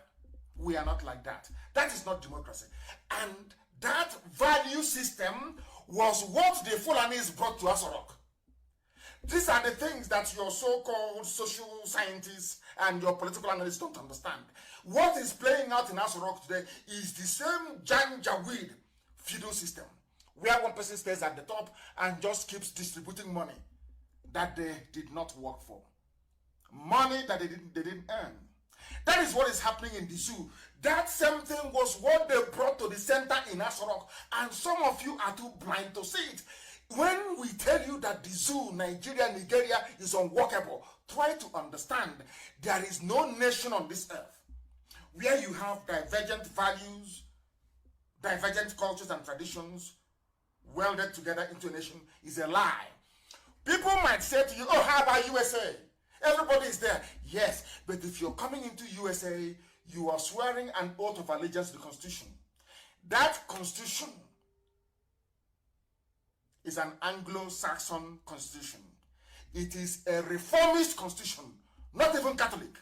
We are not like that. That is not democracy. And that value system was what the Fulanis brought to Asorok. These are the things that your so-called social scientists and your political analysts don't understand. What is playing out in Asorok today is the same Janjaweed feudal system, where one person stays at the top and just keeps distributing money that they did not work for. Money that they didn't earn. That is what is happening in the zoo. That same thing was what they brought to the center in Asorok, and some of you are too blind to see it. When we tell you that the zoo, Nigeria, is unworkable, try to understand there is no nation on this earth where you have divergent values, divergent cultures and traditions welded together into a nation is a lie. People might say to you, oh, how about USA? Everybody is there. Yes, but if you're coming into USA, you are swearing an oath of allegiance to the Constitution. That Constitution is an Anglo-Saxon Constitution. It is a reformist Constitution, not even Catholic.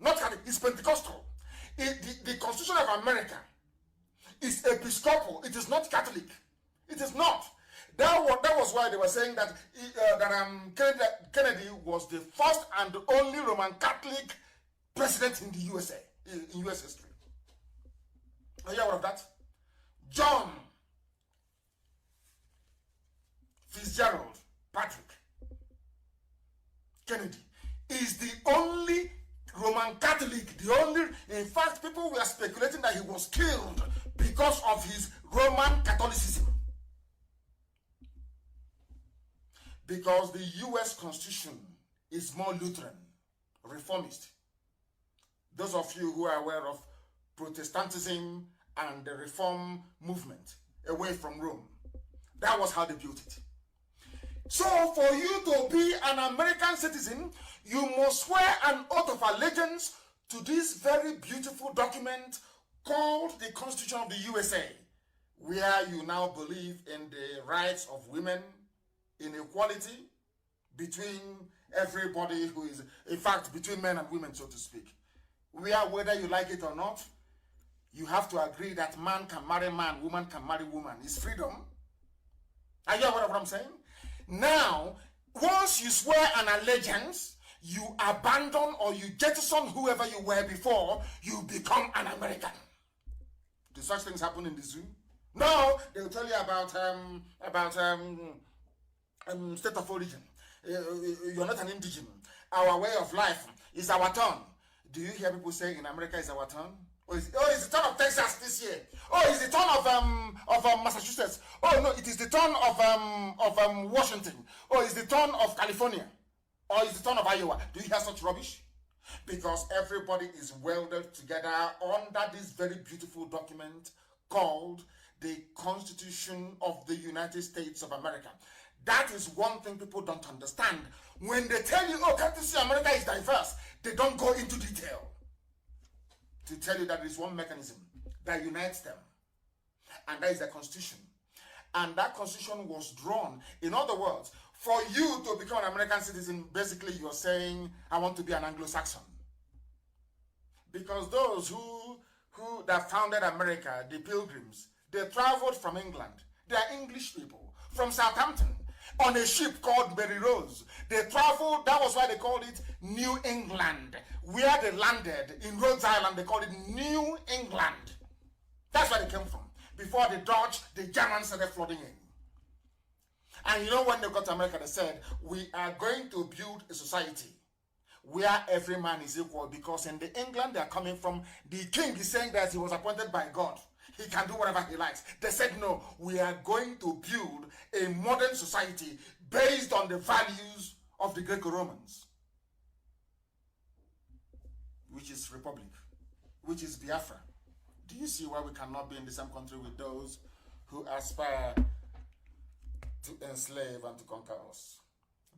Not Catholic, it's Pentecostal. The Constitution of America is Episcopal. It is not Catholic. It is not. That was why they were saying that Kennedy was the first and only Roman Catholic president in the USA, in US history. Are you aware of that? John Fitzgerald Patrick Kennedy is the only Roman Catholic, in fact, people were speculating that he was killed because of his Roman Catholicism. Because the US Constitution is more Lutheran, reformist. Those of you who are aware of Protestantism and the Reform movement away from Rome, that was how they built it. So for you to be an American citizen, you must swear an oath of allegiance to this very beautiful document called the Constitution of the USA, where you now believe in the rights of women, in equality between everybody who is, in fact, between men and women, so to speak. Whether you like it or not, you have to agree that man can marry man, woman can marry woman. It's freedom. Are you aware of what I'm saying? Now, once you swear an allegiance, you abandon or you jettison whoever you were before, you become an American. Do such things happen in the zoo? No, they'll tell you about state of origin. You're not an indigen. Our way of life is our turn. Do you hear people say in America is our turn? It's the turn of Texas this year. Oh, it's the turn of Massachusetts. Oh no, it is the turn of Washington. Oh, it's the turn of California. Or it's the turn of Iowa. Do you hear such rubbish? Because everybody is welded together under this very beautiful document called the Constitution of the United States of America. That is one thing people don't understand. When they tell you, oh, can't you see America is diverse? They don't go into detail to tell you that there is one mechanism that unites them. And that is the Constitution. And that Constitution was drawn. In other words, for you to become an American citizen, basically you're saying, I want to be an Anglo-Saxon. Because those who that founded America, the Pilgrims, they traveled from England. They are English people. From Southampton, on a ship called Mary Rose. They traveled, that was why they called it New England. Where they landed, in Rhode Island, they called it New England. That's where they came from. Before the Dutch, the Germans started flooding in. And you know when they got to America, they said, we are going to build a society where every man is equal, because in the England they are coming from, the king is saying that he was appointed by God. He can do whatever he likes. They said, no, we are going to build a modern society based on the values of the Greco-Romans, which is Republic, which is Biafra. Do you see why we cannot be in the same country with those who aspire to enslave and to conquer us?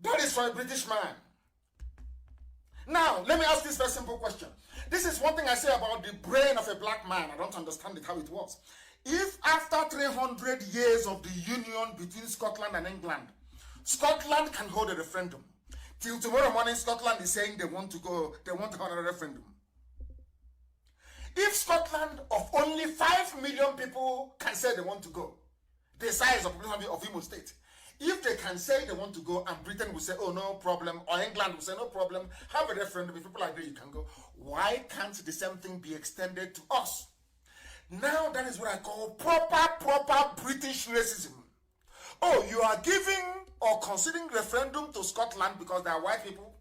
That is for a British man. Now, let me ask this very simple question. This is one thing I say about the brain of a black man. I don't understand it, how it works. If after 300 years of the union between Scotland and England, Scotland can hold a referendum, till tomorrow morning Scotland is saying they want to hold a referendum. If Scotland of only 5 million people can say they want to go, the size of Imo State, if they can say they want to go and Britain will say, oh, no problem, or England will say, no problem, have a referendum, if people agree, you can go. Why can't the same thing be extended to us? Now that is what I call proper British racism. Oh, you are giving or considering referendum to Scotland because they are white people.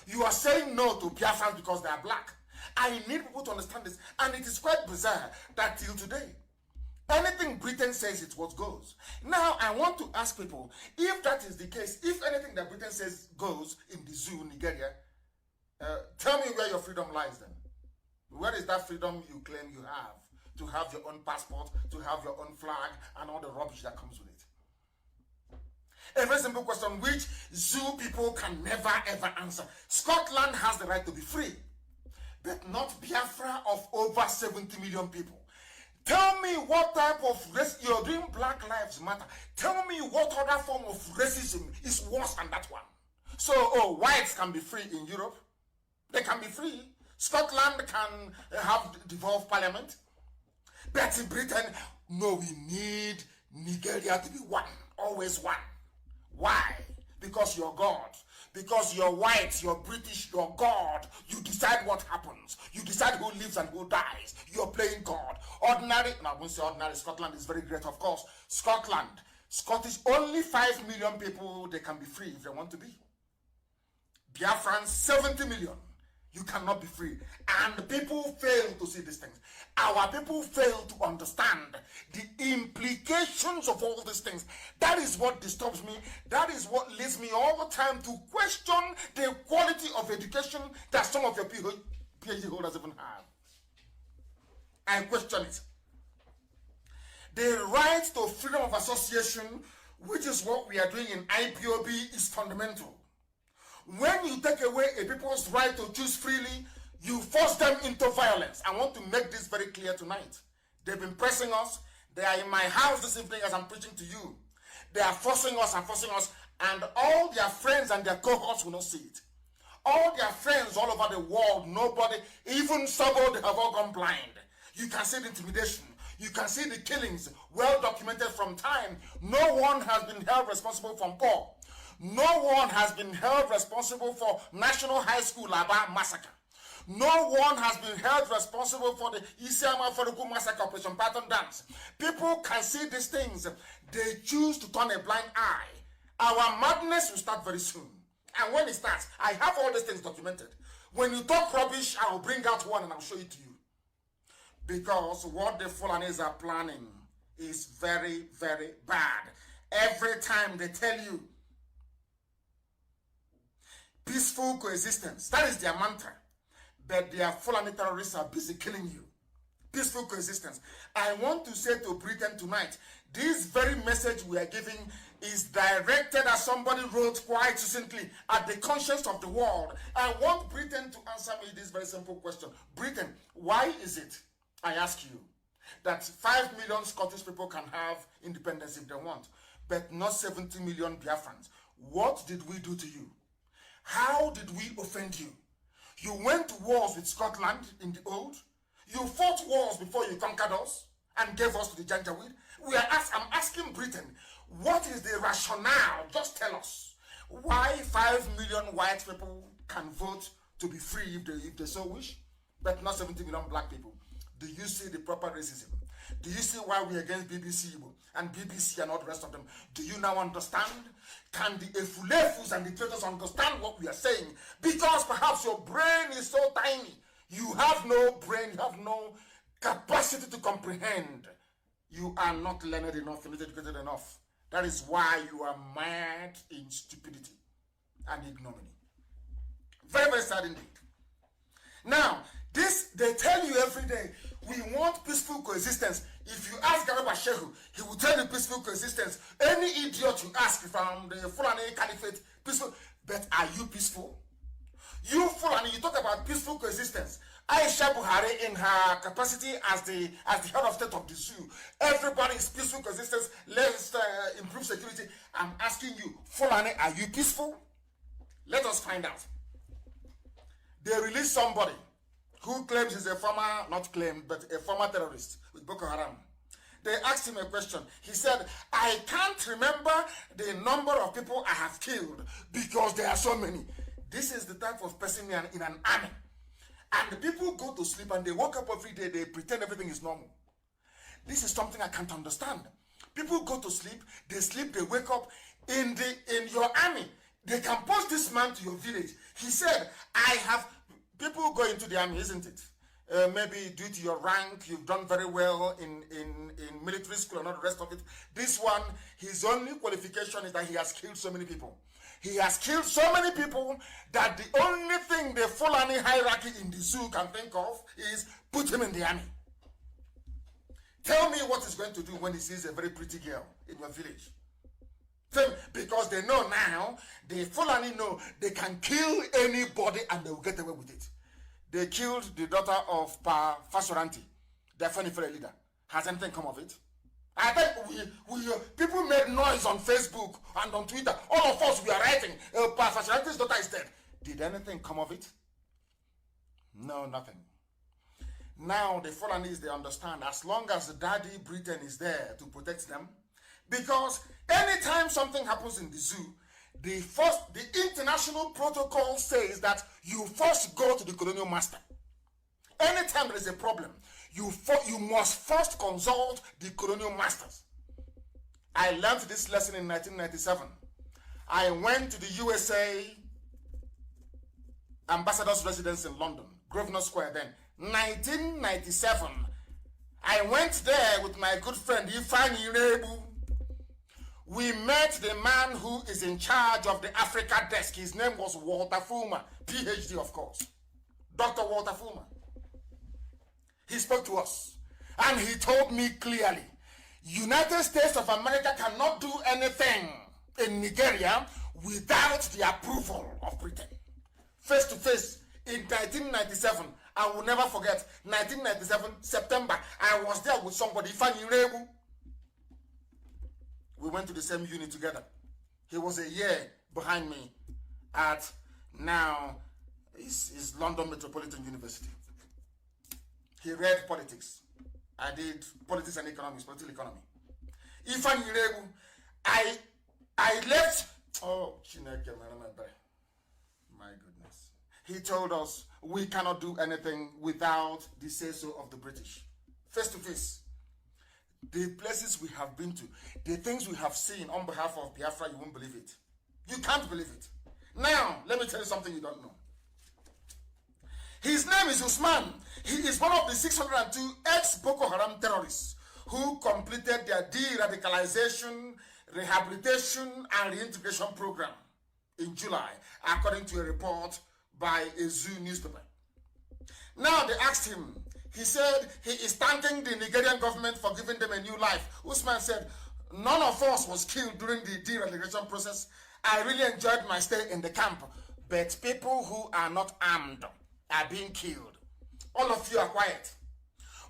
You are saying no to Biafrans because they are black. I need people to understand this. And it is quite bizarre that till today, anything Britain says, it's what goes. Now, I want to ask people, if that is the case, if anything that Britain says goes in the zoo, Nigeria, tell me where your freedom lies then. Where is that freedom you claim you have? To have your own passport, to have your own flag, and all the rubbish that comes with it. A very simple question, which zoo people can never ever answer. Scotland has the right to be free, but not Biafra of over 70 million people. Tell me what type of race you're doing. Black Lives Matter. Tell me what other form of racism is worse than that one. So, oh, whites can be free in Europe. They can be free. Scotland can have devolved parliament. But in Britain, no, we need Nigeria to be one. Always one. Why? Because you're God. Because you're white, you're British, you're God. You decide what happens. You decide who lives and who dies. You're playing God. Ordinary, now I won't say ordinary, Scotland is very great, of course. Scottish, only 5 million people, they can be free if they want to be. Biafrans, 70 million. You cannot be free. And people fail to see these things. Our people fail to understand the implications of all these things. That is what disturbs me. That is what leads me all the time to question the quality of education that some of your PhD holders even have. I question it. The right to freedom of association, which is what we are doing in IPOB, is fundamental. When you take away a people's right to choose freely, you force them into violence. I want to make this very clear tonight. They've been pressing us. They are in my house this evening as I'm preaching to you. They are forcing us, and all their friends and their cohorts will not see it. All their friends all over the world, nobody, even Sabo, they have all gone blind. You can see the intimidation. You can see the killings, well documented from time. No one has been held responsible from Paul. No one has been held responsible for National High School Aba massacre. No one has been held responsible for the Isiama Foruku massacre, Operation Pattern Dance. People can see these things. They choose to turn a blind eye. Our madness will start very soon. And when it starts, I have all these things documented. When you talk rubbish, I will bring out one and I'll show it to you. Because what the Fulanis are planning is very, very bad. Every time they tell you peaceful coexistence, that is their mantra. But their Fulani terrorists are busy killing you. Peaceful coexistence. I want to say to Britain tonight, this very message we are giving is directed, as somebody wrote quite succinctly, at the conscience of the world. I want Britain to answer me this very simple question. Britain, why is it, I ask you, that 5 million Scottish people can have independence if they want, but not 70 million Biafrans? What did we do to you? How did we offend you? You went to wars with Scotland in the old. You fought wars before you conquered us and gave us to the Janjaweed. I'm asking Britain, what is the rationale? Just tell us why 5 million white people can vote to be free if they so wish, but not 70 million black people. Do you see the proper racism? Do you see why we're against BBC and BBC and all the rest of them? Do you now understand? Can the Efulefus and the traitors understand what we are saying? Because perhaps your brain is so tiny. You have no brain, you have no capacity to comprehend. You are not learned enough, you're not educated enough. That is why you are mad in stupidity and ignominy. Very, very sad indeed. Now, this, they tell you every day, we want peaceful coexistence. If you ask Garaba Shehu, he will tell you peaceful coexistence. Any idiot you ask from the Fulani Caliphate, peaceful. But are you peaceful? You Fulani, you talk about peaceful coexistence. Aisha Buhari, in her capacity as the head of state of the zoo, everybody is peaceful coexistence. Let's improve security. I'm asking you, Fulani, are you peaceful? Let us find out. They released somebody who claims he's a former, not claimed, but a former terrorist with Boko Haram. They asked him a question. He said, I can't remember the number of people I have killed because there are so many. This is the type of person in an army. And the people go to sleep and they wake up every day, they pretend everything is normal. This is something I can't understand. People go to sleep, they wake up. In your army, they can post this man to your village. He said, people go into the army, isn't it? Maybe due to your rank, you've done very well in military school and all the rest of it. This one, his only qualification is that he has killed so many people. He has killed so many people that the only thing the Fulani hierarchy in the zoo can think of is put him in the army. Tell me what he's going to do when he sees a very pretty girl in your village. Because they know now, the Fulani know they can kill anybody and they will get away with it. They killed the daughter of Pa Fasoranti, their Fanifere leader. Has anything come of it? I think people made noise on Facebook and on Twitter. All of us, we are writing, Pa Fasoranti's daughter is dead. Did anything come of it? No, nothing. Now the Fulanis, they understand, as long as the daddy Britain is there to protect them, because anytime something happens in the zoo, the international protocol says that you first go to the colonial master. Anytime there is a problem, you must first consult the colonial masters. I learned this lesson in 1997. I went to the USA ambassador's residence in London, Grosvenor Square then. 1997. I went there with my good friend Ifeanyi Irebu. We met the man who is in charge of the Africa desk. His name was Walter Fulmer, PhD of course. Dr. Walter Fulmer. He spoke to us and he told me clearly, United States of America cannot do anything in Nigeria without the approval of Britain. Face to face in 1997, I will never forget, 1997, September, I was there with somebody, Ifeanyi Irebu. We went to the same unit together. He was a year behind me at now is London Metropolitan University. He read politics. I did politics and economics, political economy. Ifan Yirebu, I left. Oh, Chineke, my goodness. He told us we cannot do anything without the say-so of the British. Face to face. The places we have been to, the things we have seen on behalf of Biafra, you won't believe it. You can't believe it. Now, let me tell you something you don't know. His name is Usman. He is one of the 602 ex-Boko Haram terrorists who completed their de-radicalization, rehabilitation, and reintegration program in July, according to a report by a Zoo newspaper. Now they asked him, he said he is thanking the Nigerian government for giving them a new life. Usman said, none of us was killed during the de-radicalization process. I really enjoyed my stay in the camp, but people who are not armed are being killed. All of you are quiet.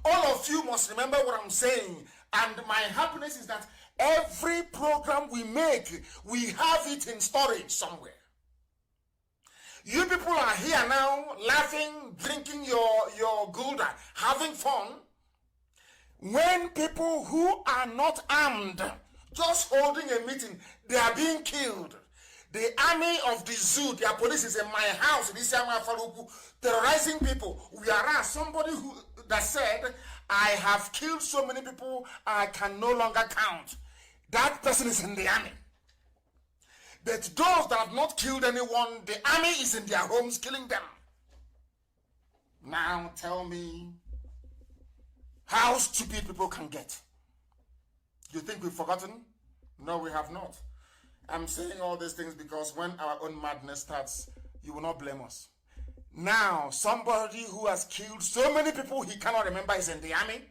All of you must remember what I'm saying. And my happiness is that every program we make, we have it in storage somewhere. You people are here now, laughing, drinking your gulda, having fun. When people who are not armed, just holding a meeting, they are being killed. The army of the zoo, their police is in my house, terrorizing people. Whereas somebody that said, I have killed so many people, I can no longer count. That person is in the army. But those that have not killed anyone, the army is in their homes killing them. Now tell me how stupid people can get. You think we've forgotten? No, we have not. I'm saying all these things because when our own madness starts, you will not blame us. Now, somebody who has killed so many people he cannot remember is in the army.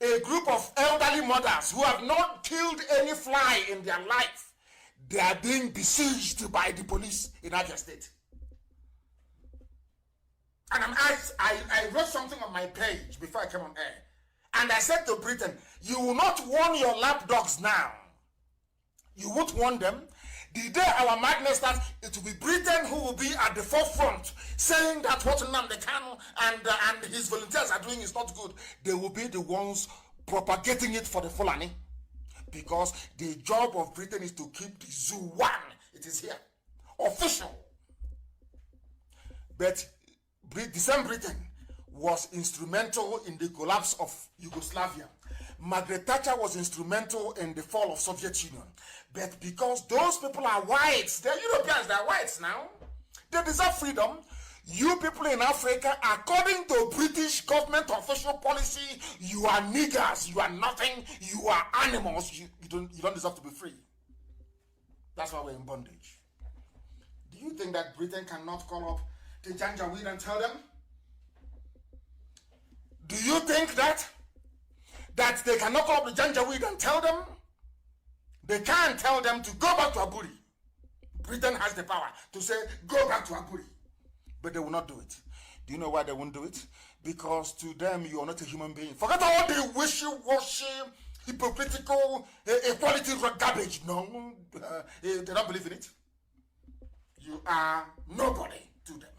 A group of elderly mothers who have not killed any fly in their life, they are being besieged by the police in Abia State. And I wrote something on my page before I came on air. And I said to Britain, you will not warn your lapdogs now. You won't warn them. The day our madness starts, it will be Britain who will be at the forefront, saying that what Nnamdi Kanu and his volunteers are doing is not good. They will be the ones propagating it for the Fulani. Because the job of Britain is to keep the zoo one. It is here. Official. But the same Britain was instrumental in the collapse of Yugoslavia. Margaret Thatcher was instrumental in the fall of Soviet Union. But because those people are whites, they're Europeans, they're whites now, they deserve freedom. You people in Africa, according to British government official policy, you are niggers, you are nothing, you are animals, you don't deserve to be free. That's why we're in bondage. Do you think that Britain cannot call up the Janjaweed and tell them? Do you think that they cannot call up the Janjaweed and tell them? They can't tell them to go back to Aburi. Britain has the power to say, go back to Aburi. But they will not do it. Do you know why they won't do it? Because to them, you are not a human being. Forget all the wishy-washy, hypocritical, equality garbage. No, they don't believe in it. You are nobody to them.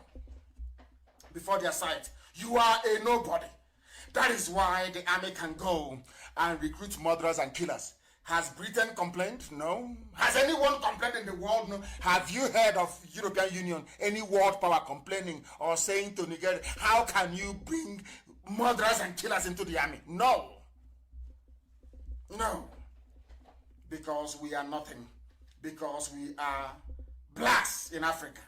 Before their sight, you are a nobody. That is why the army can go and recruit murderers and killers. Has Britain complained? No. Has anyone complained in the world? No. Have you heard of European Union, any world power complaining or saying to Nigeria, how can you bring murderers and killers into the army? No. No. Because we are nothing. Because we are blacks in Africa.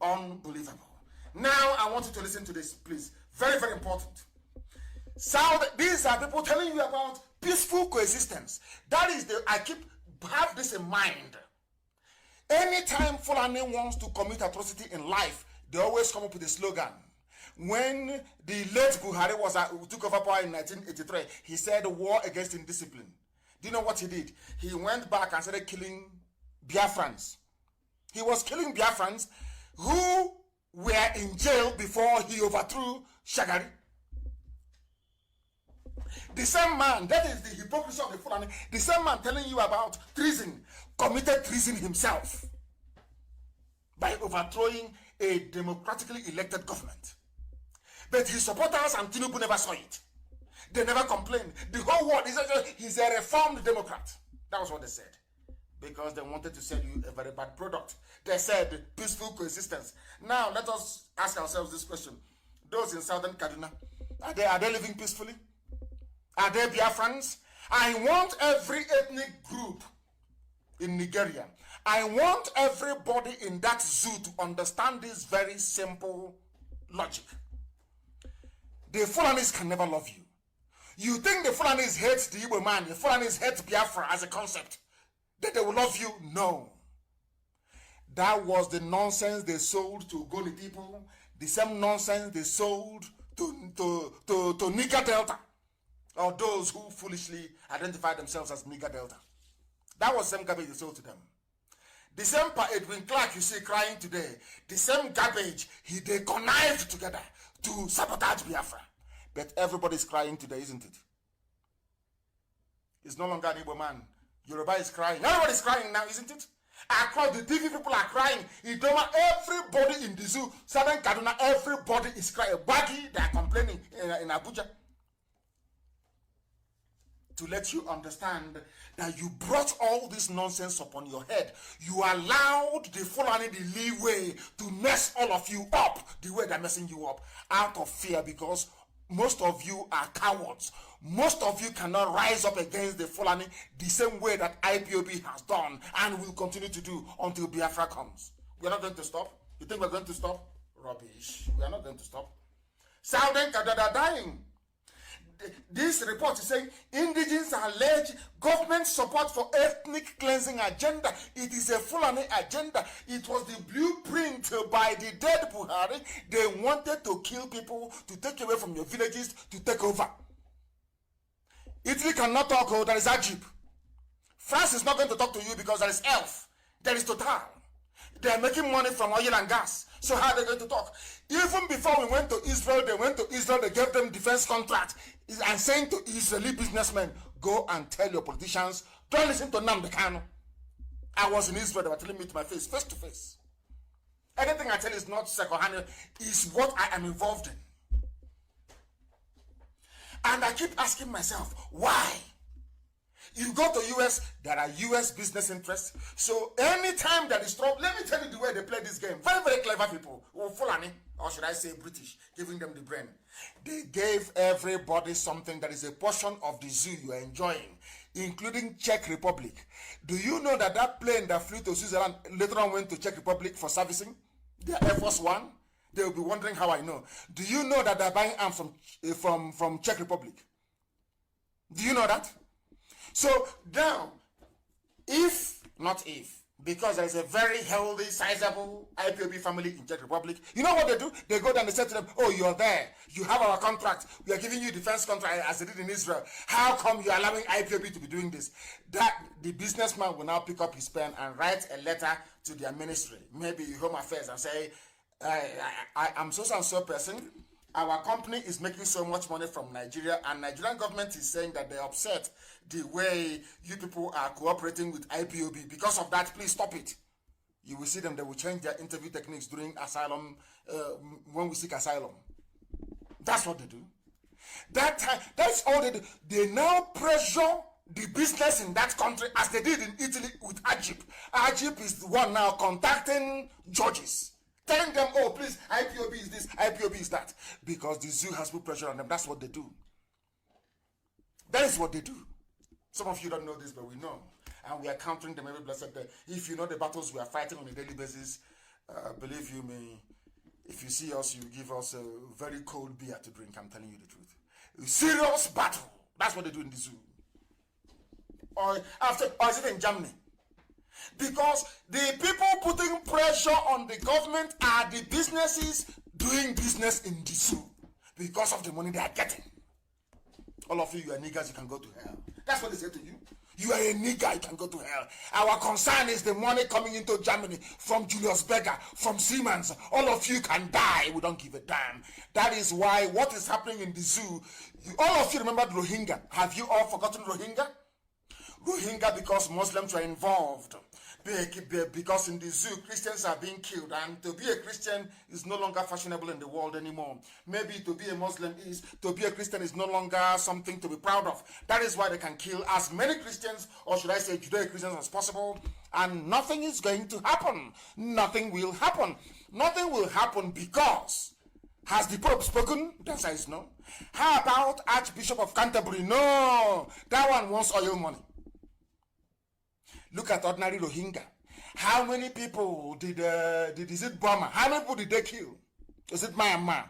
Unbelievable. Now I want you to listen to this, please. Very, very important. These are people telling you about peaceful coexistence. That is have this in mind. Anytime Fulani wants to commit atrocity in life, they always come up with a slogan. When the late Buhari took over power in 1983, he said war against indiscipline. Do you know what he did? He went back and started killing Biafrans. He was killing Biafrans who were in jail before he overthrew Shagari. The same man, that is the hypocrisy of the Fulani, the same man telling you about treason, committed treason himself by overthrowing a democratically elected government. But his supporters and Tinubu never saw it. They never complained. The whole world is he's a reformed Democrat. That was what they said. Because they wanted to sell you a very bad product. They said peaceful coexistence. Now let us ask ourselves this question. Those in southern Kaduna, are they living peacefully? Are they Biafrans? I want every ethnic group in Nigeria, I want everybody in that zoo to understand this very simple logic. The Fulanis can never love you. You think the Fulanis hate the Igbo man, the Fulanis hate Biafra as a concept, that they will love you? No. That was the nonsense they sold to Goni people, the same nonsense they sold to Niger Delta, or those who foolishly identify themselves as Niger Delta. That was the same garbage they sold to them. The same Edwin Clark you see crying today, the same garbage they connived together to sabotage Biafra. But everybody's crying today, isn't it? It's no longer an Igbo man. Yoruba is crying. Everybody's crying now, isn't it? Across the TV, people are crying. Idoma, everybody in the zoo, Southern Kaduna, everybody is crying. Baggy, they are complaining in Abuja. To let you understand that you brought all this nonsense upon your head. You allowed the Fulani the leeway to mess all of you up the way they're messing you up out of fear, because most of you are cowards. Most of you cannot rise up against the Fulani the same way that IPOB has done and will continue to do until Biafra comes. We're not going to stop. You think we're going to stop? Rubbish. We are not going to stop. Southern Kaduna are dying. This report is saying indigenes allege government support for ethnic cleansing agenda. It is a Fulani agenda. It was the blueprint by the dead Buhari. They wanted to kill people, to take away from your villages, to take over. Italy cannot talk, oh, there is Ajib. France is not going to talk to you because there is ELF. There is Total. They are making money from oil and gas. So how are they going to talk? Even before we went to Israel, they gave them defense contract and saying to Israeli businessmen, go and tell your politicians, don't listen to Nnamdi Kanu. I was in Israel, they were telling me to my face to face. Anything I tell is not second-hand, is what I am involved in. And I keep asking myself, why? You go to US, there are US business interests. So anytime there is trouble, let me tell you the way they play this game. Very, very clever people. Fulani, or should I say British, giving them the brain. They gave everybody something that is a portion of the zoo you are enjoying, including Czech Republic. Do you know that that plane that flew to Switzerland later on went to Czech Republic for servicing? Their Air Force One. They will be wondering how I know. Do you know that they're buying arms from Czech Republic? Do you know that? So now, because there is a very healthy, sizable IPOB family in Czech Republic, you know what they do? They go down and say to them, oh, you're there. You have our contract. We are giving you defense contract as they did in Israel. How come you're allowing IPOB to be doing this? That the businessman will now pick up his pen and write a letter to their ministry, maybe Home Affairs, and say, I'm so and so person. Our company is making so much money from Nigeria, and Nigerian government is saying that they're upset the way you people are cooperating with IPOB. Because of that, please stop it. You will see them, they will change their interview techniques during asylum, when we seek asylum. That's what they do. That's all they do. They now pressure the business in that country as they did in Italy with Ajib. Ajib is the one now contacting judges, telling them, oh, please, IPOB is this, IPOB is that. Because the zoo has put pressure on them. That's what they do. That is what they do. Some of you don't know this, but we know. And we are countering them every blessed day. If you know the battles we are fighting on a daily basis, believe you me, if you see us, you give us a very cold beer to drink. I'm telling you the truth. A serious battle. That's what they do in the zoo. Or is it in Germany? Because the people putting pressure on the government are the businesses doing business in the zoo because of the money they are getting. All of you are niggers, you can go to hell. That's what they say to you. You are a nigger, you can go to hell. Our concern is the money coming into Germany from Julius Berger, from Siemens. All of you can die. We don't give a damn. That is why what is happening in the zoo, all of you remember Rohingya. Have you all forgotten Rohingya? Rohingya because Muslims were involved. because in the zoo, Christians are being killed, and to be a Christian is no longer fashionable in the world anymore. Maybe to be a Muslim to be a Christian is no longer something to be proud of. That is why they can kill as many Christians, or should I say Judeo-Christians, as possible, and nothing is going to happen. Nothing will happen. Nothing will happen because, has the Pope spoken? The answer is no. How about Archbishop of Canterbury? No, that one wants oil money. Look at ordinary Rohingya. How many people did is it Burma? How many people did they kill? Is it Myanmar?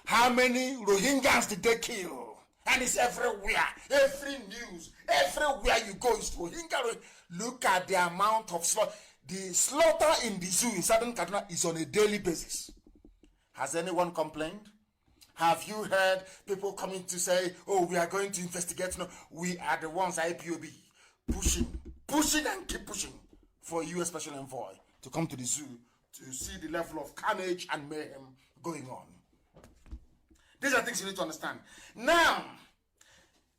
How many Rohingyas did they kill? And it's everywhere. Every news, everywhere you go is Rohingya. Look at the amount of slaughter. The slaughter in the zoo in southern Kaduna is on a daily basis. Has anyone complained? Have you heard people coming to say, oh, we are going to investigate? No, we are the ones, IPOB, pushing and keep pushing for a U.S. Special Envoy to come to the zoo to see the level of carnage and mayhem going on. These are things you need to understand. Now,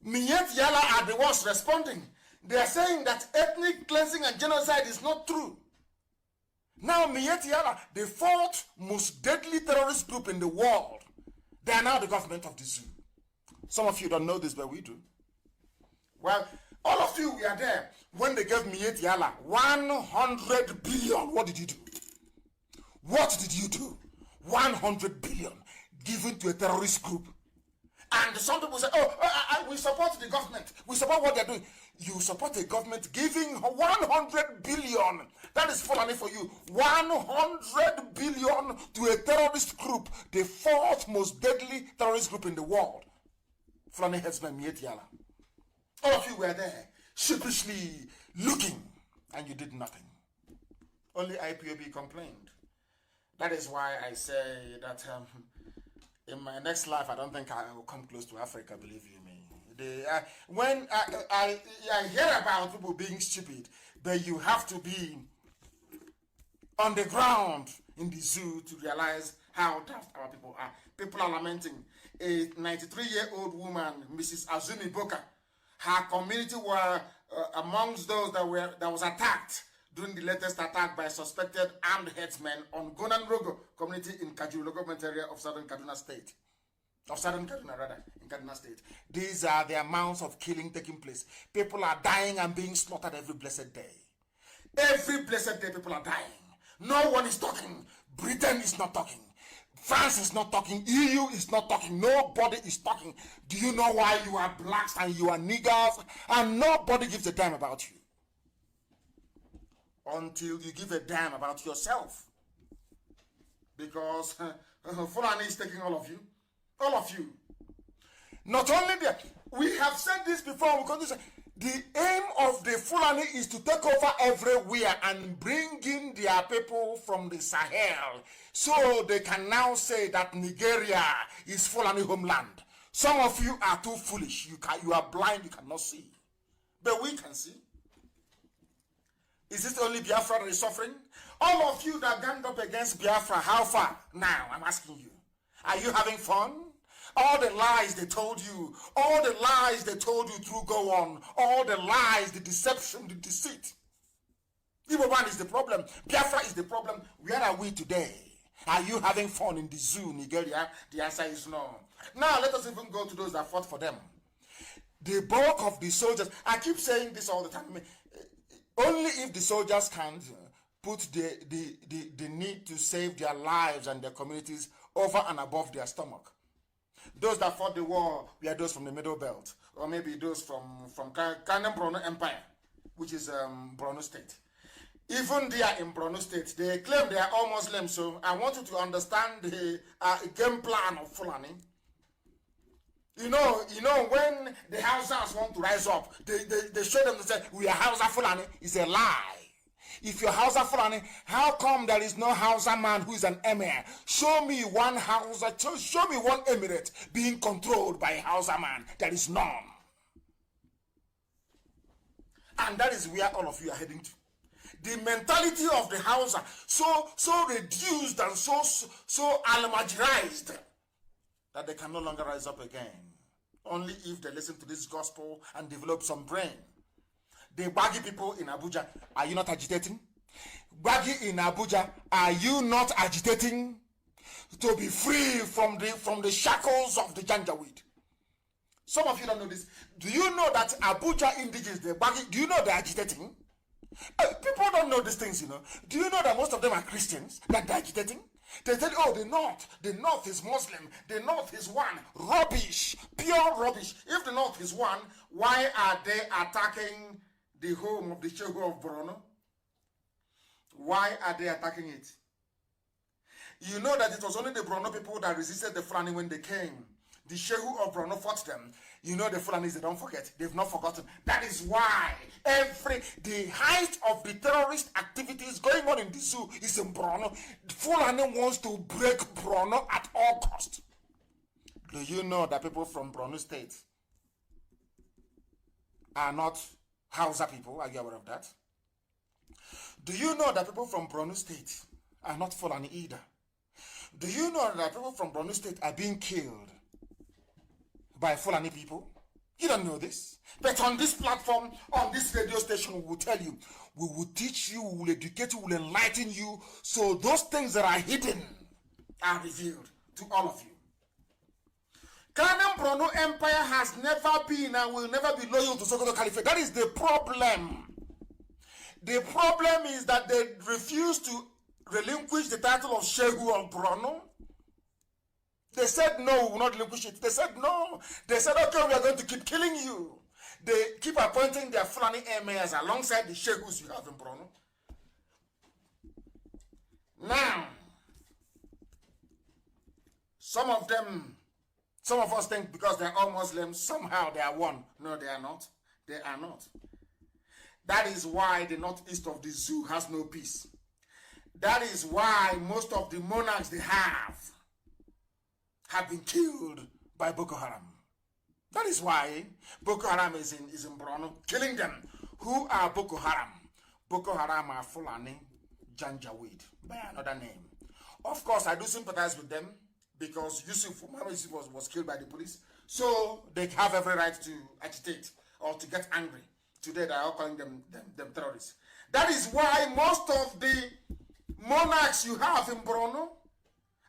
Miet Yala are the ones responding. They are saying that ethnic cleansing and genocide is not true. Now, Miet Yala, the fourth most deadly terrorist group in the world, they are now the government of the zoo. Some of you don't know this, but we do. Well, all of you were there when they gave Miet Yala 100 billion. What did you do? What did you do? 100 billion given to a terrorist group. And some people say, we support the government. We support what they're doing. You support a government giving 100 billion. That is Fulani for you. 100 billion to a terrorist group, the fourth most deadly terrorist group in the world. Fulani headsman Miet Yala. All of you were there, sheepishly looking, and you did nothing. Only IPOB complained. That is why I say that in my next life, I don't think I will come close to Africa, believe you me. When I hear about people being stupid, but you have to be on the ground in the zoo to realize how daft our people are. People are lamenting. A 93-year-old woman, Mrs. Azumi Boka, her community were amongst those that was attacked during the latest attack by suspected armed headsmen on Gonan Rogo community in Kajuru government area of southern Kaduna State. Of southern Kaduna, rather, in Kaduna State. These are the amounts of killing taking place. People are dying and being slaughtered every blessed day. Every blessed day, people are dying. No one is talking. Britain is not talking. France is not talking. EU is not talking. Nobody is talking. Do you know why? You are blacks and you are niggers, and nobody gives a damn about you. Until you give a damn about yourself. Because Fulani is taking all of you. All of you. Not only that, we have said this before, we continue to say, the aim of the Fulani is to take over everywhere and bring in their people from the Sahel, so they can now say that Nigeria is Fulani homeland. Some of you are too foolish. You are blind, you cannot see. But we can see. Is it only Biafra that is suffering? All of you that ganged up against Biafra, how far? Now, I'm asking you. Are you having fun? All the lies they told you, all the lies they told you through go on, all the lies, the deception, the deceit. Igbo is the problem. Biafra is the problem. Where are we today? Are you having fun in the zoo, Nigeria? The answer is no. Now, let us even go to those that fought for them. The bulk of the soldiers, I keep saying this all the time, only if the soldiers can put the need to save their lives and their communities over and above their stomach. Those that fought the war were those from the Middle Belt, or maybe those from Kanem Borno Empire, which is Borno State. Even there in Borno State, they claim they are all Muslims, so I want you to understand the game plan of Fulani. You know, when the Hausas want to rise up, they show them, they say, we are Hausa Fulani. It's a lie. If you're Hausa Fulani, how come there is no Hausa man who is an emir? Show me one Hausa, show me one emirate being controlled by a Hausa man. There is none. And that is where all of you are heading to. The mentality of the Hausa, so reduced and so almajirized, that they can no longer rise up again. Only if they listen to this gospel and develop some brain. the baggy people in Abuja, are you not agitating? Baggy in Abuja, are you not agitating to be free from the shackles of the janjaweed? Some of you don't know this. Do you know that Abuja indigenous, the baggy, do you know they're agitating? People don't know these things, you know. Do you know that most of them are Christians that they're agitating? They tell you, oh, the North is Muslim, the North is one. Rubbish, pure rubbish. If the North is one, why are they attacking the home of the Shehu of Borno? Why are they attacking it? You know that it was only the Borno people that resisted the Fulani when they came. The Shehu of Borno fought them. You know the Fulanis, they don't forget. They've not forgotten. That is why the height of the terrorist activities going on in the zoo is in Borno. Fulani wants to break Borno at all cost. Do you know that people from Borno State are not Hausa people? Are you aware of that? Do you know that people from Borno State are not Fulani either? Do you know that people from Borno State are being killed by Fulani people? You don't know this. But on this platform, on this radio station, we will tell you, we will teach you, we will educate you, we will enlighten you, so those things that are hidden are revealed to all of you. Kanem Borno Empire has never been and will never be loyal to Sokoto Caliphate. That is the problem. The problem is that they refuse to relinquish the title of Shehu of Borno. They said no, we will not relinquish it. They said no. They said, okay, we are going to keep killing you. They keep appointing their Fulani emirs alongside the Shehus you have in Borno. Now, some of us think because they're all Muslims, somehow they are one. No, they are not. They are not. That is why the northeast of the zoo has no peace. That is why most of the monarchs they have been killed by Boko Haram. That is why Boko Haram is in Borno, killing them. Who are Boko Haram? Boko Haram are Fulani Janjaweed, by another name. Of course, I do sympathize with them because Muhammad Yusuf was killed by the police. So they have every right to agitate or to get angry. Today they are all calling them terrorists. That is why most of the monarchs you have in Borno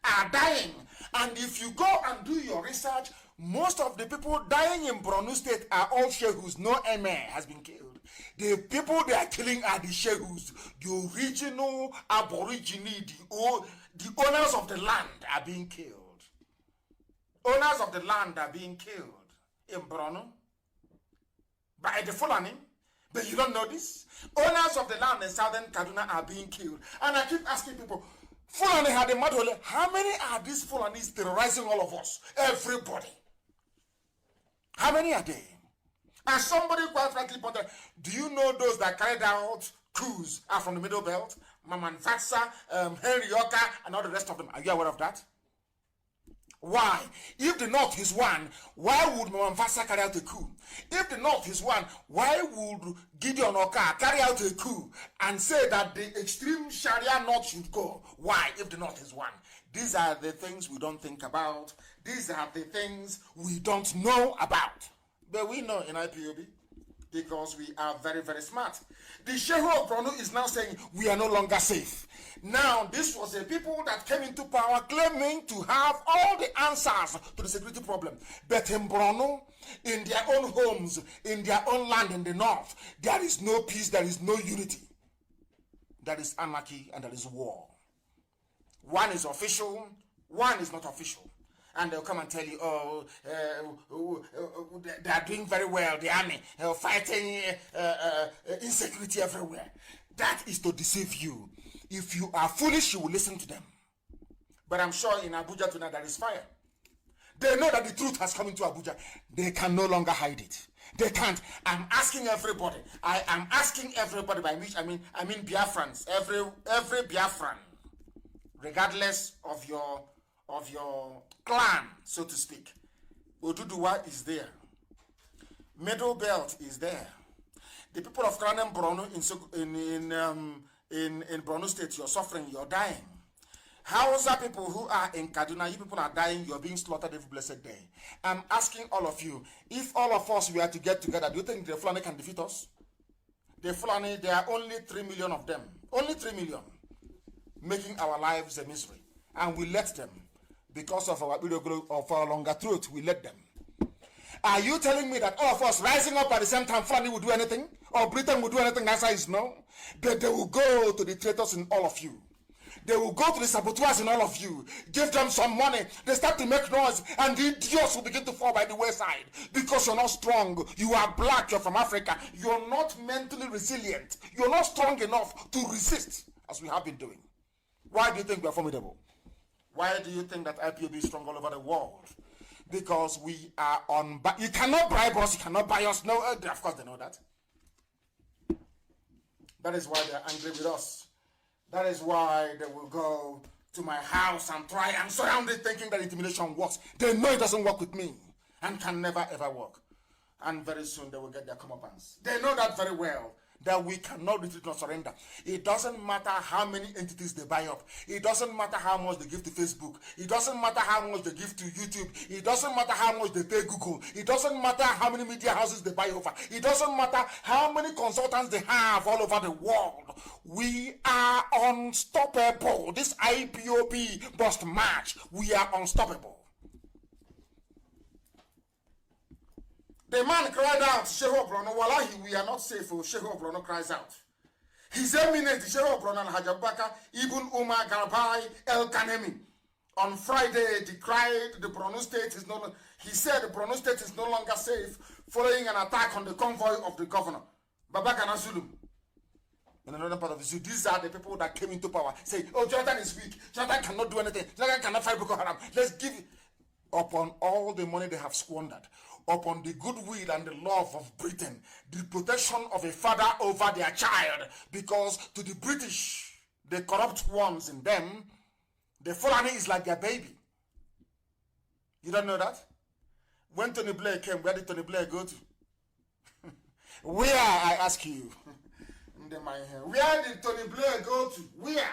are dying. And if you go and do your research, most of the people dying in Borno State are all Shehus. No emir has been killed. The people they are killing are the Shehus, the original aborigine, the owners of the land are being killed. Owners of the land are being killed in Borno by the Fulani. But you don't know this? Owners of the land in southern Kaduna are being killed. And I keep asking people, Fulani had a mother. How many are these Fulanis terrorizing all of us? Everybody. How many are they? And somebody quite frankly pointed, do you know those that carried out coups are from the Middle Belt? Maman Fatsa, Henry Yoka, and all the rest of them. Are you aware of that? Why? If the North is one, why would Maman Fatsa carry out a coup? If the North is one, why would Gideon Oka carry out a coup and say that the extreme Sharia North should go? Why, if the North is one? These are the things we don't think about. These are the things we don't know about. But we know in IPOB because we are very, very smart. The Shehu of Borno is now saying we are no longer safe. Now, this was a people that came into power claiming to have all the answers to the security problem. But in Borno, in their own homes, in their own land in the north, there is no peace, there is no unity. There is anarchy and there is war. One is official, one is not official. And they'll come and tell you, they are doing very well, the army, fighting insecurity everywhere. That is to deceive you. If you are foolish, you will listen to them. But I'm sure in Abuja tonight there is fire. They know that the truth has come into Abuja. They can no longer hide it. They can't. I'm asking everybody. I am asking everybody, by which I mean Biafrans, every Biafran, regardless of your clan, so to speak. Oduduwa is there. Middle Belt is there. The people of Kranem Borno in Borno State, you're suffering, you're dying. Hausa people who are in Kaduna, you people are dying, you're being slaughtered every blessed day. I'm asking all of you, if all of us were to get together, do you think the Fulani can defeat us? The Fulani, there are only 3 million of them. Only 3 million. Making our lives a misery. And we let them. Because of our longer throat, we let them. Are you telling me that all of us rising up at the same time, Fulani will do anything? Or Britain will do anything? The answer is no. But they will go to the traitors in all of you. They will go to the saboteurs in all of you. Give them some money. They start to make noise. And the idiots will begin to fall by the wayside. Because you're not strong. You are black. You're from Africa. You're not mentally resilient. You're not strong enough to resist, as we have been doing. Why do you think we are formidable? Why do you think that IPOB is strong all over the world? Because we are on... You cannot bribe us. You cannot buy us. No, of course they know that. That is why they're angry with us. That is why they will go to my house and try and surround it thinking that intimidation works. They know it doesn't work with me and can never ever work. And very soon they will get their comeuppance. They know that very well, that we cannot retreat nor surrender. It doesn't matter how many entities they buy up. It doesn't matter how much they give to Facebook. It doesn't matter how much they give to YouTube. It doesn't matter how much they pay Google. It doesn't matter how many media houses they buy over. It doesn't matter how many consultants they have all over the world. We are unstoppable. This IPOB must march. We are unstoppable. The man cried out, Shehu Brono, Wallahi, we are not safe. Shehu Brono cries out. His eminent Shehu Brono and Hajabaka, Ibn Umar Garbai El Kanemi, on Friday decried the Borno state is no longer, he said the Borno state is no longer safe following an attack on the convoy of the governor, Babagana Zulum. In another part of the zoo, these are the people that came into power, say, oh, Jonathan is weak, Jonathan cannot do anything, Jonathan cannot fight Boko Haram. Let's give it upon all the money they have squandered, upon the goodwill and the love of Britain, the protection of a father over their child, because to the British, the corrupt ones in them, the Fulani is like their baby. You don't know that? When Tony Blair came, where did Tony Blair go to? Where, I ask you? Where did Tony Blair go to? Where?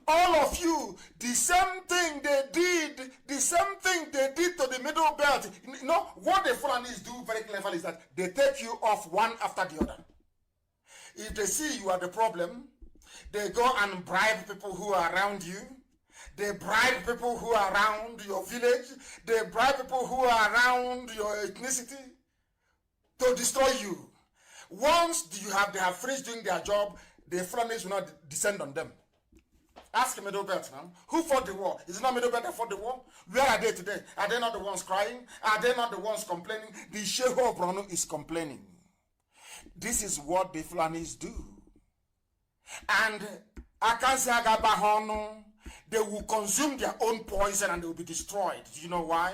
All of you, the same thing they did to the middle belt. You know, what the Fulanis do very cleverly is that they take you off one after the other. If they see you are the problem, they go and bribe people who are around you. They bribe people who are around your village. They bribe people who are around your ethnicity to destroy you. Once they have finished doing their job, the Fulanis will not descend on them. Ask Middle Belt now. Who fought the war? Is it not Middle Belt that fought the war? Where are they today? Are they not the ones crying? Are they not the ones complaining? The Shehu of Borno is complaining. This is what the Fulanis do. And Akansi Agabahono, they will consume their own poison and they will be destroyed. Do you know why?